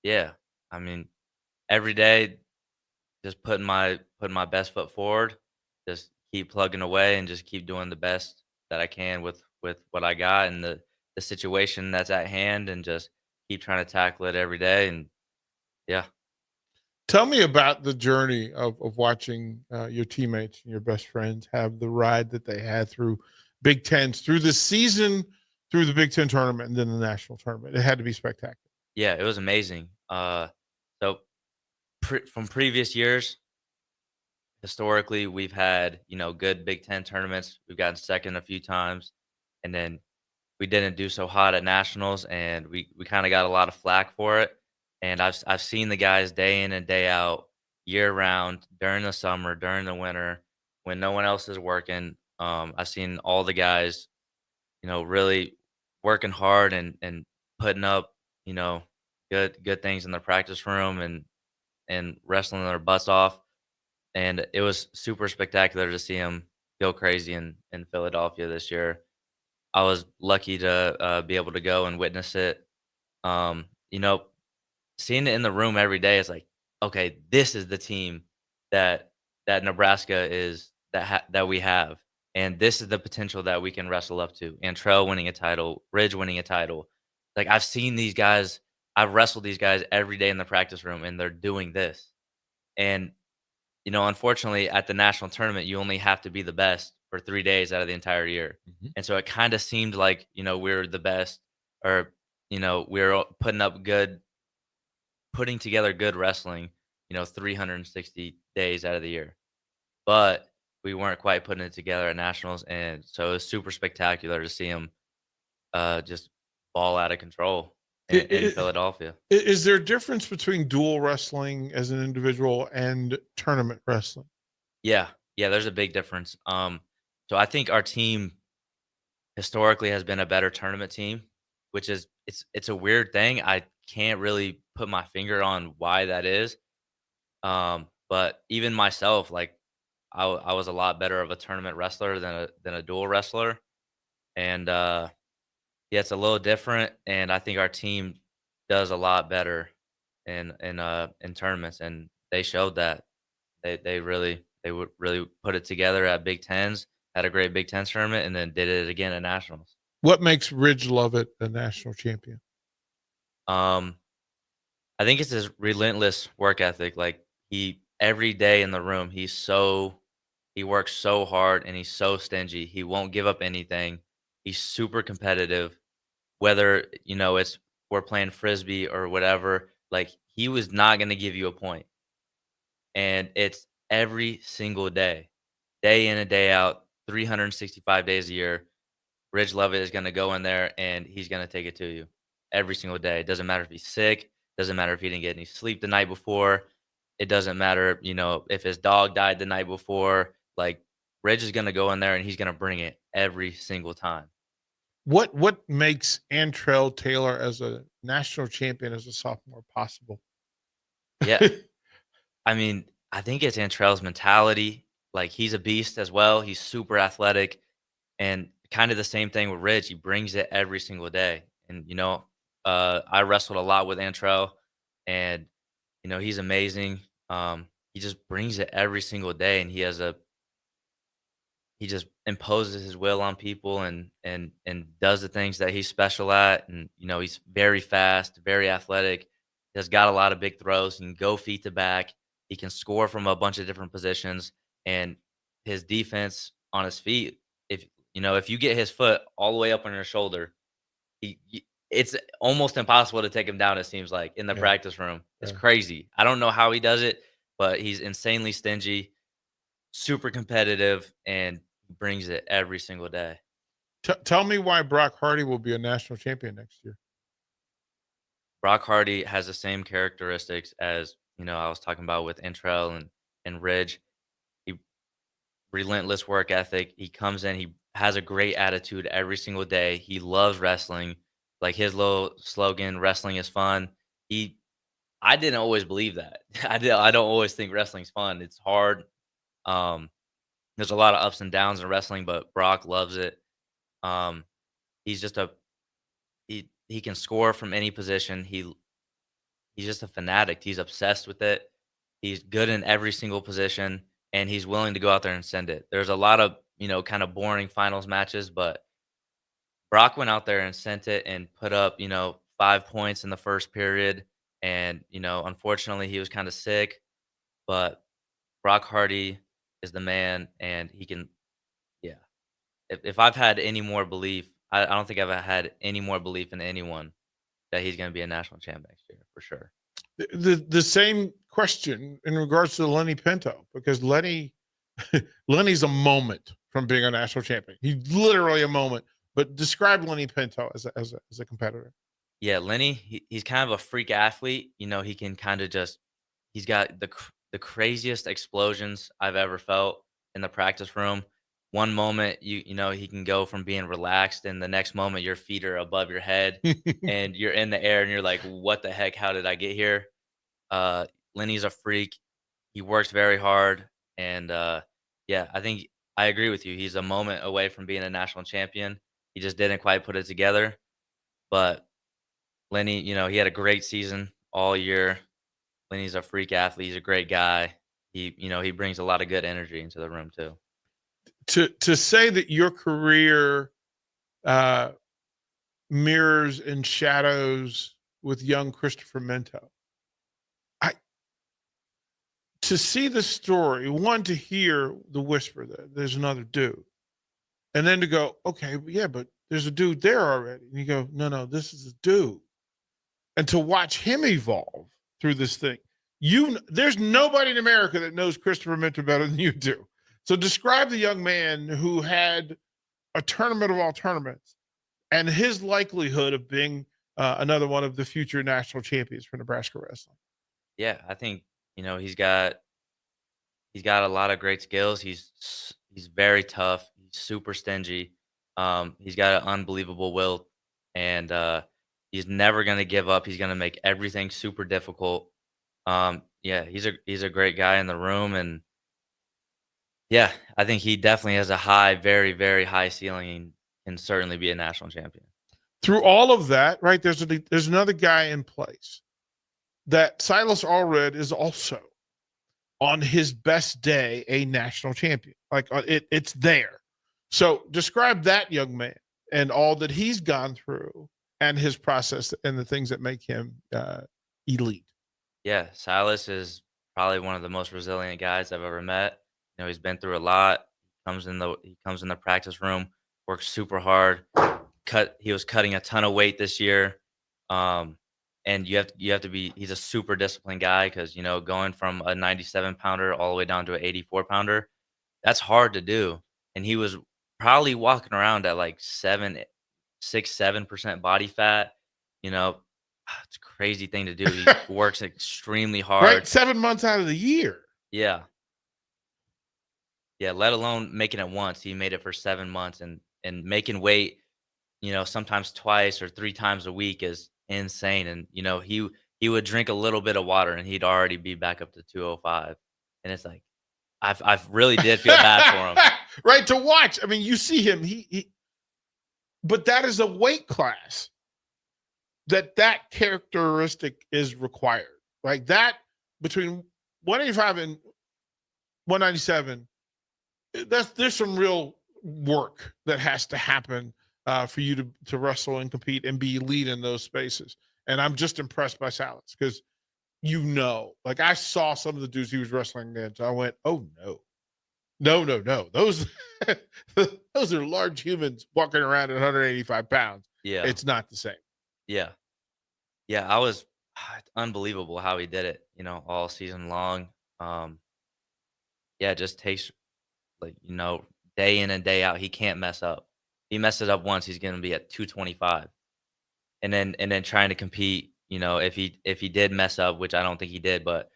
Yeah. I mean, every day, just putting my best foot forward, just keep plugging away and just keep doing the best that I can with what I got and the situation that's at hand, and just keep trying to tackle it every day. And yeah. Tell me about the journey of watching your teammates and your best friends have the ride that they had through Big Tens, through the season, through the Big Ten tournament, and then the national tournament. It had to be spectacular. Yeah, it was amazing. So from previous years, historically, we've had, good Big Ten tournaments. We've gotten second a few times, and then we didn't do so hot at nationals, and we kind of got a lot of flack for it. And I've seen the guys day in and day out, year round, during the summer, during the winter, when no one else is working. I've seen all the guys, really working hard and putting up, good things in the practice room and wrestling their butts off. And it was super spectacular to see them go crazy in Philadelphia this year. I was lucky to be able to go and witness it. You know, seeing it in the room every day is like, okay, this is the team that Nebraska is that we have, and this is the potential that we can wrestle up to. Antrell winning a title, Ridge winning a title. Like, I've seen these guys, I've wrestled these guys every day in the practice room, and they're doing this. And unfortunately, at the national tournament, you only have to be the best for 3 days out of the entire year. And so it kind of seemed like, we're the best, or, we're putting together good wrestling, 360 days out of the year. But we weren't quite putting it together at nationals. And so it was super spectacular to see them just ball out of control in Philadelphia. Is there a difference between dual wrestling as an individual and tournament wrestling? Yeah, there's a big difference. So I think our team historically has been a better tournament team, which is it's a weird thing. I can't really put my finger on why that is. But even myself, like I was a lot better of a tournament wrestler than a dual wrestler, and yeah, it's a little different. And I think our team does a lot better in tournaments, and they showed that they would really put it together at Big Tens, had a great Big Ten tournament, and then did it again at nationals. What makes Ridge Lovett a national champion? I think it's his relentless work ethic. Like, every day in the room, he works so hard, and he's so stingy. He won't give up anything. He's super competitive, whether, it's we're playing Frisbee or whatever. Like, he was not going to give you a point. And it's every single day in and day out, 365 days a year. Ridge Lovett is going to go in there, and he's going to take it to you every single day. It doesn't matter if he's sick. Doesn't matter if he didn't get any sleep the night before. It doesn't matter, if his dog died the night before. Like, Ridge is going to go in there, and he's going to bring it every single time. What makes Antrell Taylor as a national champion as a sophomore possible? Yeah. I mean, I think it's Antrell's mentality. Like, he's a beast as well. He's super athletic, and kind of the same thing with Ridge. He brings it every single day. And, I wrestled a lot with Antrell, and, he's amazing. He just brings it every single day, and he just imposes his will on people and does the things that he's special at. And, he's very fast, very athletic. He's got a lot of big throws. He can go feet to back. He can score from a bunch of different positions, and his defense on his feet, if you get his foot all the way up on your shoulder, it's almost impossible to take him down, it seems like, in the practice room. It's crazy. I don't know how he does it, but he's insanely stingy, super competitive, and brings it every single day. Tell me why Brock Hardy will be a national champion next year. Brock Hardy has the same characteristics as, I was talking about with Antrell and Ridge. Relentless work ethic. He comes in, he has a great attitude every single day. He loves wrestling. Like, his little slogan, wrestling is fun. I didn't always believe that. I don't always think wrestling's fun. It's hard. there's a lot of ups and downs in wrestling, but Brock loves it. He's just he can score from any position. He's just a fanatic. He's obsessed with it. He's good in every single position, and he's willing to go out there and send it. There's a lot of, kind of boring finals matches, but Brock went out there and sent it and put up, 5 points in the first period. And, unfortunately, he was kind of sick, but Brock Hardy is the man, and he can, yeah. If I've had any more belief, I don't think I've had any more belief in anyone that he's going to be a national champ next year, for sure. The same question in regards to Lenny Pinto, because Lenny's a moment from being a national champion. He's literally a moment. But describe Lenny Pinto as a competitor. Yeah, Lenny, he's kind of a freak athlete. He can kind of he's got the craziest explosions I've ever felt in the practice room. One moment, he can go from being relaxed, and the next moment your feet are above your head and you're in the air and you're like, what the heck? How did I get here? Lenny's a freak. He works very hard. And yeah, I think I agree with you. He's a moment away from being a national champion. He just didn't quite put it together. But Lenny, he had a great season all year. Lenny's a freak athlete. He's a great guy. He brings a lot of good energy into the room too. To say that your career mirrors and shadows with young Christopher Minto. To see the story, one, to hear the whisper that there's another dude, and then to go, okay, yeah, but there's a dude there already. And you go, no, this is a dude. And to watch him evolve through this thing, there's nobody in America that knows Christopher Minto better than you do. So describe the young man who had a tournament of all tournaments and his likelihood of being another one of the future national champions for Nebraska wrestling. Yeah, I think, he's got a lot of great skills. He's very tough. He's super stingy. He's got an unbelievable will, and he's never going to give up. He's going to make everything super difficult. Yeah, he's a great guy in the room, and yeah, I think he definitely has a high, very, very high ceiling and can certainly be a national champion. Through all of that, right, there's another guy in place that Silas Allred is also on his best day a national champion. Like it's there. So describe that young man and all that he's gone through and his process and the things that make him elite. Yeah, Silas is probably one of the most resilient guys I've ever met. He's been through a lot. He comes in the practice room, works super hard. He was cutting a ton of weight this year. And you have to be, he's a super disciplined guy because, going from a 97 pounder all the way down to an 84 pounder, that's hard to do. And he was probably walking around at like 7% body fat. It's a crazy thing to do. He works extremely hard. Right. 7 months out of the year. Yeah. Yeah. Let alone making it once. He made it for 7 months and making weight, sometimes twice or 3 times a week is insane. And he would drink a little bit of water and he'd already be back up to 205. And it's like I really did feel bad for him. Right, to watch. I mean, you see him, but that is a weight class that characteristic is required. Like that between 185 and 197, there's some real work that has to happen for you to wrestle and compete and be elite in those spaces. And I'm just impressed by Silas because, like I saw some of the dudes he was wrestling against. I went, oh, no. Those are large humans walking around at 185 pounds. Yeah. It's not the same. Yeah. Yeah. It's unbelievable how he did it, all season long. Yeah, it just takes day in and day out. He can't mess up. He messes up once, he's going to be at 225. And then trying to compete, if he did mess up, which I don't think he did, but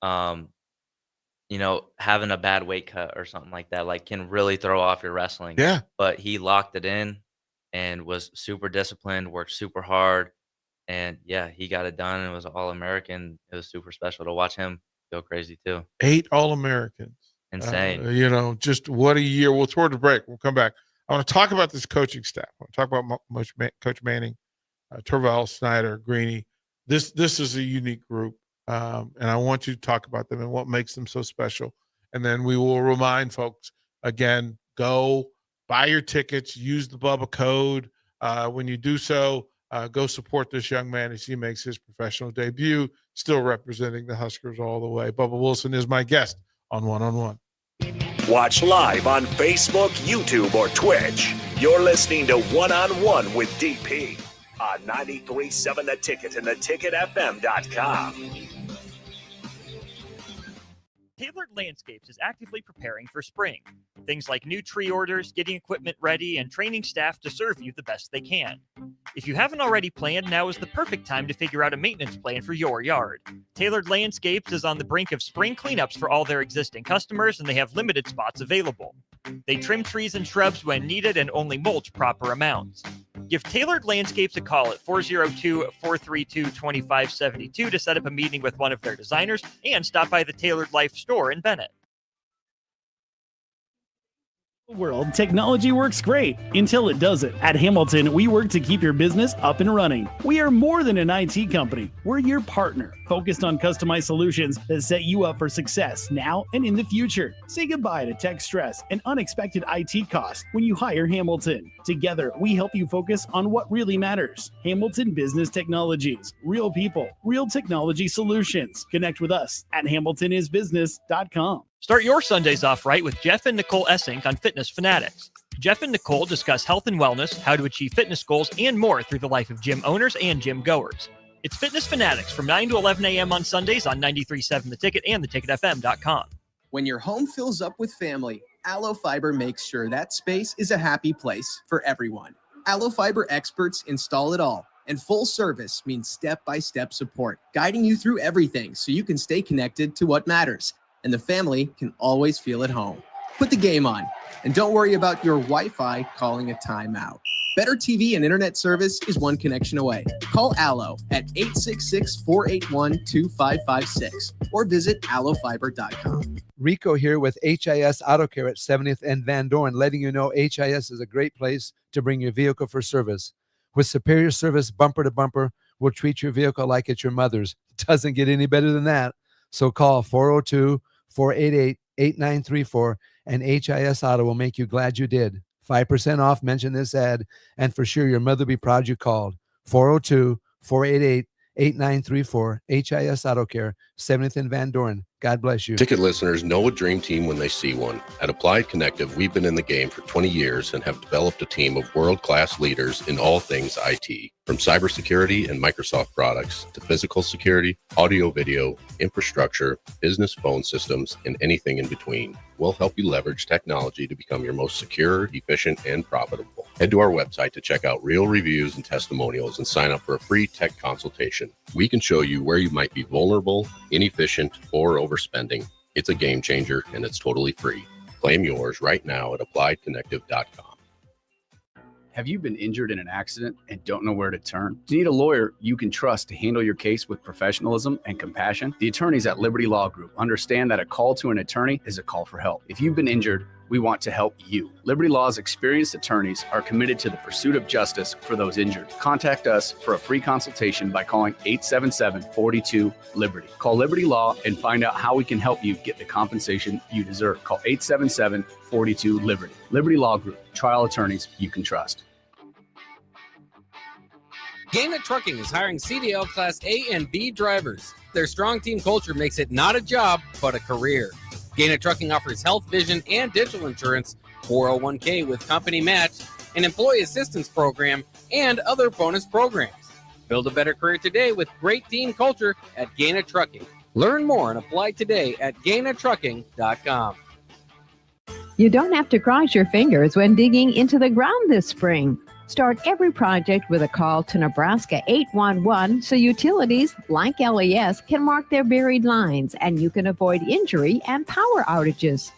having a bad weight cut or something like that, can really throw off your wrestling. Yeah. But he locked it in and was super disciplined, worked super hard. And yeah, he got it done and was All-American. It was super special to watch him go crazy too. 8 All-Americans. insane. Just what a year. We'll toward the break. We'll come back. I want to talk about this coaching staff. I want to talk about Coach Manning, Tervel, Snyder, Greeny. This is a unique group, and I want you to talk about them and what makes them so special. And then we will remind folks again: go buy your tickets, use the Bubba code. When you do so, go support this young man as he makes his professional debut, still representing the Huskers all the way. Bubba Wilson is my guest on One-on-One. Watch live on Facebook, YouTube, or Twitch. You're listening to One-on-One with DP on 93.7 The Ticket and theticketfm.com. Tailored Landscapes is actively preparing for spring. Things like new tree orders, getting equipment ready, and training staff to serve you the best they can. If you haven't already planned, now is the perfect time to figure out a maintenance plan for your yard. Tailored Landscapes is on the brink of spring cleanups for all their existing customers, and they have limited spots available. They trim trees and shrubs when needed and only mulch proper amounts. Give Tailored Landscapes a call at 402-432-2572 to set up a meeting with one of their designers and stop by the Tailored Life store in Bennett. World, technology works great until it doesn't. At Hamilton, we work to keep your business up and running. We are more than an IT company. We're your partner, focused on customized solutions that set you up for success now and in the future. Say goodbye to tech stress and unexpected IT costs when you hire Hamilton. Together, we help you focus on what really matters. Hamilton Business Technologies. Real people, real technology solutions. Connect with us at hamiltonisbusiness.com. Start your Sundays off right with Jeff and Nicole Essink on Fitness Fanatics. Jeff and Nicole discuss health and wellness, how to achieve fitness goals, and more through the life of gym owners and gym goers. It's Fitness Fanatics from 9 to 11 a.m. on Sundays on 93.7 The Ticket and theticketfm.com. When your home fills up with family, Allo Fiber makes sure that space is a happy place for everyone. Allo Fiber experts install it all, and full service means step-by-step support, guiding you through everything so you can stay connected to what matters, and the family can always feel at home. Put the game on, and don't worry about your Wi-Fi calling a timeout. Better TV and internet service is one connection away. Call Allo at 866-481-2556 or visit allofiber.com. Rico here with HIS Auto Care at 70th and Van Dorn, letting you know HIS is a great place to bring your vehicle for service. With superior service bumper to bumper, we'll treat your vehicle like it's your mother's. It doesn't get any better than that. So call 402-488-8934 and HIS Auto will make you glad you did. 5% off, mention this ad, and for sure your mother will be proud you called. 402-488-8934, HIS Auto Care, 70th and Van Dorn. God bless you. Ticket listeners know a dream team when they see one. At Applied Connective, we've been in the game for 20 years and have developed a team of world-class leaders in all things IT. From cybersecurity and Microsoft products to physical security, audio-video, infrastructure, business phone systems, and anything in between. We'll help you leverage technology to become your most secure, efficient, and profitable. Head to our website to check out real reviews and testimonials and sign up for a free tech consultation. We can show you where you might be vulnerable, inefficient, or overspending. It's a game changer, and it's totally free. Claim yours right now at appliedconnective.com. Have you been injured in an accident and don't know where to turn? Do you need a lawyer you can trust to handle your case with professionalism and compassion? The attorneys at Liberty Law Group understand that a call to an attorney is a call for help. If you've been injured, we want to help you. Liberty Law's experienced attorneys are committed to the pursuit of justice for those injured. Contact us for a free consultation by calling 877-42-LIBERTY. Call Liberty Law and find out how we can help you get the compensation you deserve. Call 877-42-LIBERTY. Liberty Law Group, trial attorneys you can trust. Gaina Trucking is hiring CDL Class A and B drivers. Their strong team culture makes it not a job, but a career. Gaina Trucking offers health, vision, and digital insurance, 401k with company match, an employee assistance program, and other bonus programs. Build a better career today with great team culture at Gaina Trucking. Learn more and apply today at GainaTrucking.com. You don't have to cross your fingers when digging into the ground this spring. Start every project with a call to Nebraska 811 so utilities like LES can mark their buried lines and you can avoid injury and power outages.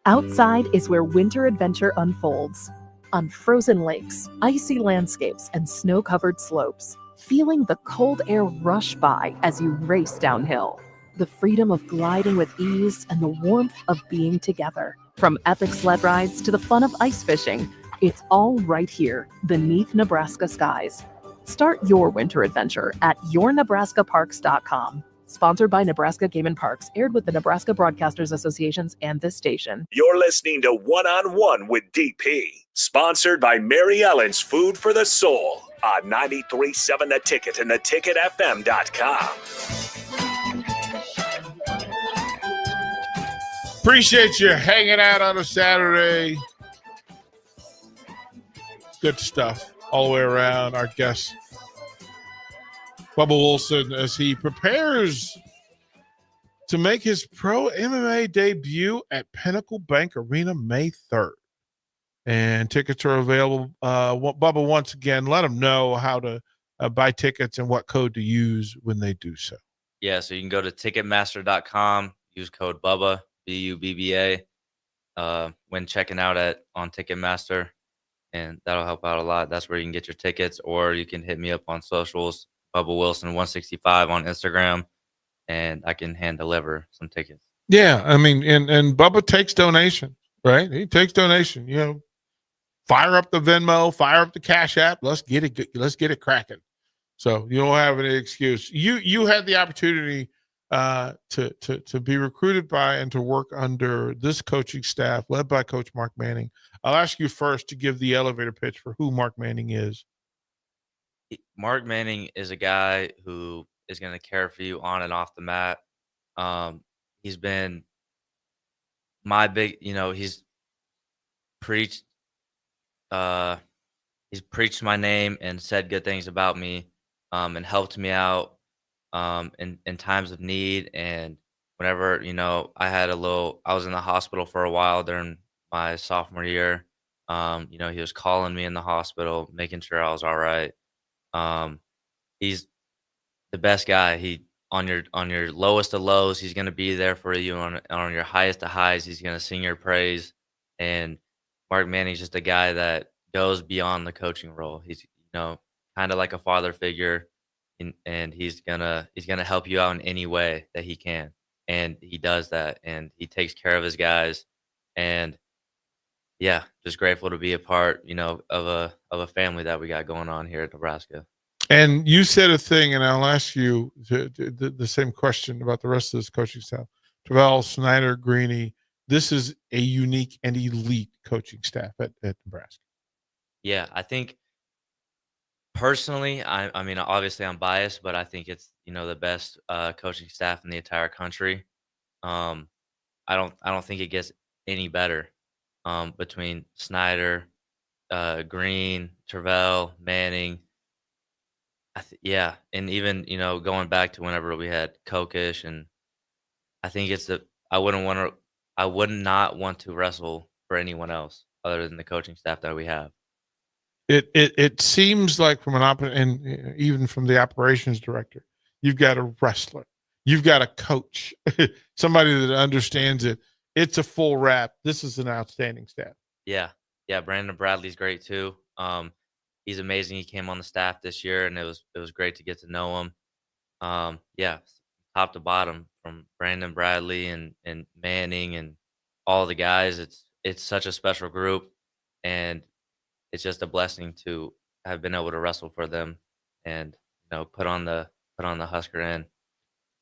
Outside is where winter adventure unfolds. On frozen lakes, icy landscapes, and snow-covered slopes, feeling the cold air rush by as you race downhill. the freedom of gliding with ease, and the warmth of being together. From epic sled rides to the fun of ice fishing, it's all right here beneath Nebraska skies. Start your winter adventure at yournebraskaparks.com. Sponsored by Nebraska Game and Parks, aired with the Nebraska Broadcasters Associations and this station. You're listening to One on One with DP, sponsored by Mary Ellen's Food for the Soul on 93.7 The Ticket and theticketfm.com. Appreciate you hanging out on a Saturday. Good stuff all the way around. Our guest, Bubba Wilson, as he prepares to make his pro MMA debut at Pinnacle Bank Arena May 3rd. And tickets are available. Bubba, once again, let them know how to buy tickets and what code to use when they do so. Yeah, so you can go to Ticketmaster.com, use code BUBBA, BUBBA, when checking out on Ticketmaster, and that'll help out a lot. That's where you can get your tickets, or you can hit me up on socials, Bubba Wilson 165 on Instagram, and I can hand deliver some tickets. Yeah, I mean, and Bubba takes donation, right? He takes donation. You know, fire up the Venmo, fire up the Cash App. Let's get it cracking. So you don't have any excuse. You had the opportunity to be recruited by and to work under this coaching staff led by Coach Mark Manning. I'll ask you first to give the elevator pitch for who Mark Manning is. Mark Manning is a guy who is going to care for you on and off the mat. He's been my big, he's preached my name and said good things about me, and helped me out in times of need. And whenever, I was in the hospital for a while during my sophomore year. He was calling me in the hospital, making sure I was all right. He's the best guy. He on your lowest of lows, he's going to be there for you. On your highest of highs, he's going to sing your praise. And Mark Manning's just a guy that goes beyond the coaching role. He's kind of like a father figure, and he's gonna help you out in any way that he can, and he does that, and he takes care of his guys. And yeah, just grateful to be a part, of a family that we got going on here at Nebraska. And you said a thing, and I'll ask you the same question about the rest of this coaching staff. Tervel, Snyder, Greeny, this is a unique and elite coaching staff at Nebraska. Yeah, I think personally, I mean, obviously I'm biased, but I think it's, the best coaching staff in the entire country. I don't think it gets any better between Snyder, Green, Tervel, Manning. And even, going back to whenever we had Kokish, and I think I would not want to wrestle for anyone else other than the coaching staff that we have. It seems like and even from the operations director, you've got a wrestler, you've got a coach, somebody that understands it. It's a full wrap. This is an outstanding staff. Yeah. Brandon Bradley's great too. He's amazing. He came on the staff this year, and it was great to get to know him. Top to bottom, from Brandon Bradley and Manning and all the guys. It's such a special group, and it's just a blessing to have been able to wrestle for them and put on the Husker end.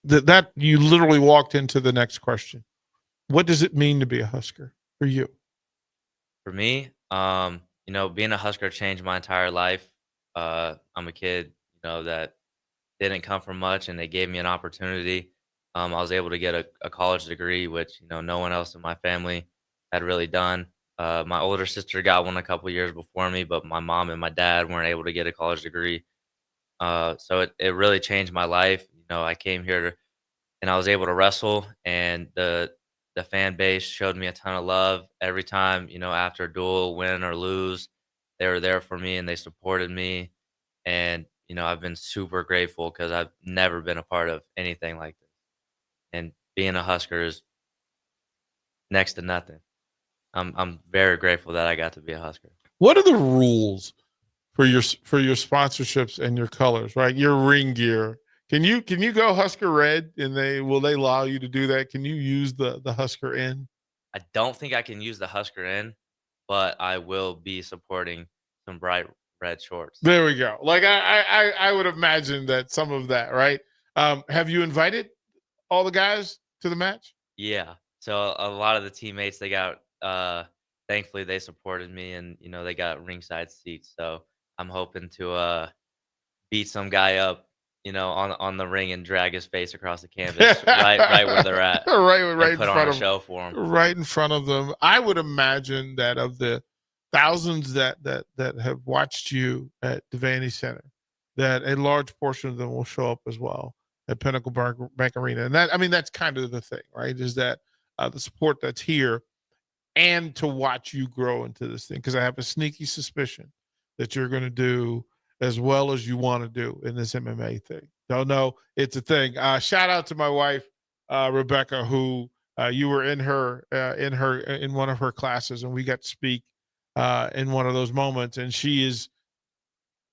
That you literally walked into the next question. What does it mean to be a Husker for you? For me, being a Husker changed my entire life. I'm a kid, that didn't come from much, and they gave me an opportunity. I was able to get a college degree, which, no one else in my family had really done. My older sister got one a couple years before me, but my mom and my dad weren't able to get a college degree. So it really changed my life. I came here and I was able to wrestle, and the fan base showed me a ton of love every time, after a duel, win or lose. They were there for me and they supported me. And, I've been super grateful because I've never been a part of anything like this. And being a Husker is next to nothing. I'm very grateful that I got to be a Husker. What are the rules for your sponsorships and your colors, right? Your ring gear, Can you go Husker Red, and will they allow you to do that? Can you use the Husker N? I don't think I can use the Husker N, but I will be supporting some bright red shorts. There we go. Like I would imagine that some of that, right? Have you invited all the guys to the match? Yeah. So a lot of the teammates, they got thankfully they supported me, and they got ringside seats. So I'm hoping to beat some guy up, on the ring and drag his face across the canvas right where they're at. right in put front on a of show for them. Right in front of them. I would imagine that of the thousands that have watched you at Devaney Center, that a large portion of them will show up as well at Pinnacle Bank Arena. And that's kind of the thing, right? Is that the support that's here, and to watch you grow into this thing. Because I have a sneaky suspicion that you're going to do as well as you want to do in this MMA thing. Don't know. It's a thing. Shout out to my wife, Rebecca, who you were in one of her classes, and we got to speak in one of those moments, and she is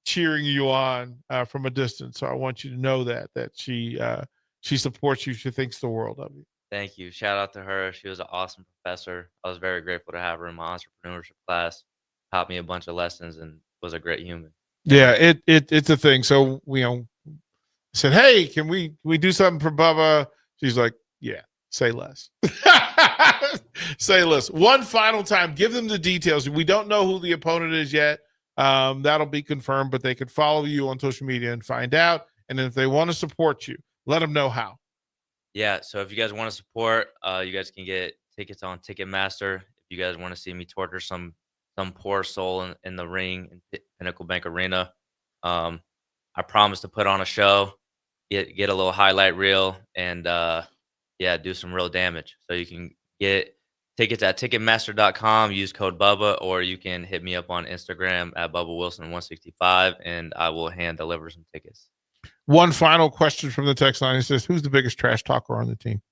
cheering you on from a distance. So I want you to know that she supports you. She thinks the world of you. Thank you. Shout out to her. She was an awesome professor. I was very grateful to have her in my entrepreneurship class. Taught me a bunch of lessons and was a great human. Yeah, it's a thing. So said, hey, can we do something for Bubba? She's like, yeah, say less. Say less. One final time, give them the details. We don't know who the opponent is yet. That'll be confirmed, but they could follow you on social media and find out. And then if they want to support you, let them know how. Yeah, so if you guys want to support, you guys can get tickets on Ticketmaster. If you guys want to see me torture some poor soul in the ring in Pinnacle Bank Arena, I promise to put on a show, get a little highlight reel, and do some real damage. So you can get tickets at Ticketmaster.com. Use code Bubba, or you can hit me up on Instagram at BubbaWilson165, and I will hand deliver some tickets. One final question from the text line. It says, who's the biggest trash talker on the team?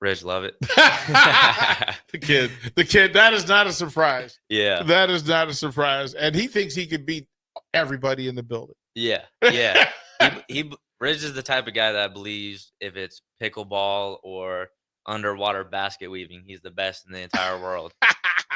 Rich Lovett. The kid. That is not a surprise. Yeah. That is not a surprise. And he thinks he could beat everybody in the building. Yeah. Rich is the type of guy that believes if it's pickleball or underwater basket weaving, he's the best in the entire world.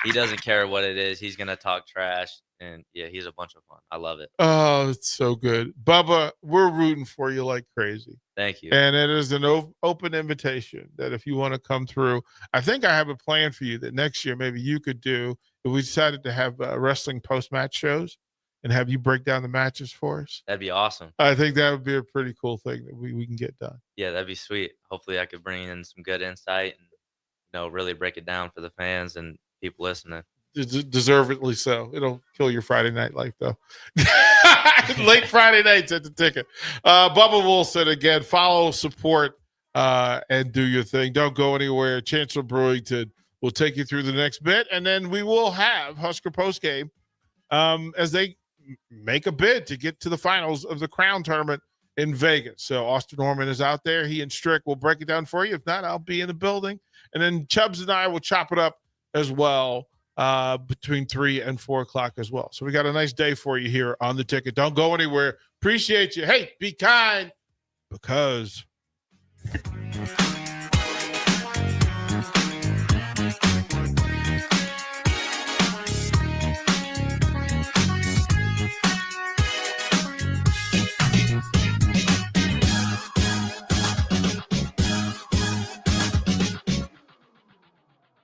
He doesn't care what it is. He's going to talk trash. And yeah, he's a bunch of fun. I love it. Oh, it's so good. Bubba, we're rooting for you like crazy. Thank you. And it is an open invitation that if you want to come through, I think I have a plan for you that next year maybe you could do. If we decided to have wrestling post-match shows and have you break down the matches for us. That'd be awesome. I think that would be a pretty cool thing that we can get done. Yeah, that'd be sweet. Hopefully I could bring in some good insight and, really break it down for the fans and people listening. Deservedly so. It'll kill your Friday night life, though. Late Friday nights at the Ticket. Bubba Wilson, again, follow, support, and do your thing. Don't go anywhere. Chancellor Brewington will take you through the next bit, and then we will have Husker postgame as they make a bid to get to the finals of the Crown Tournament in Vegas. So Austin Norman is out there. He and Strick will break it down for you. If not, I'll be in the building. And then Chubbs and I will chop it up as well between 3 and 4 o'clock as well. So we got a nice day for you here on the Ticket. Don't go anywhere. Appreciate you. Hey, be kind, because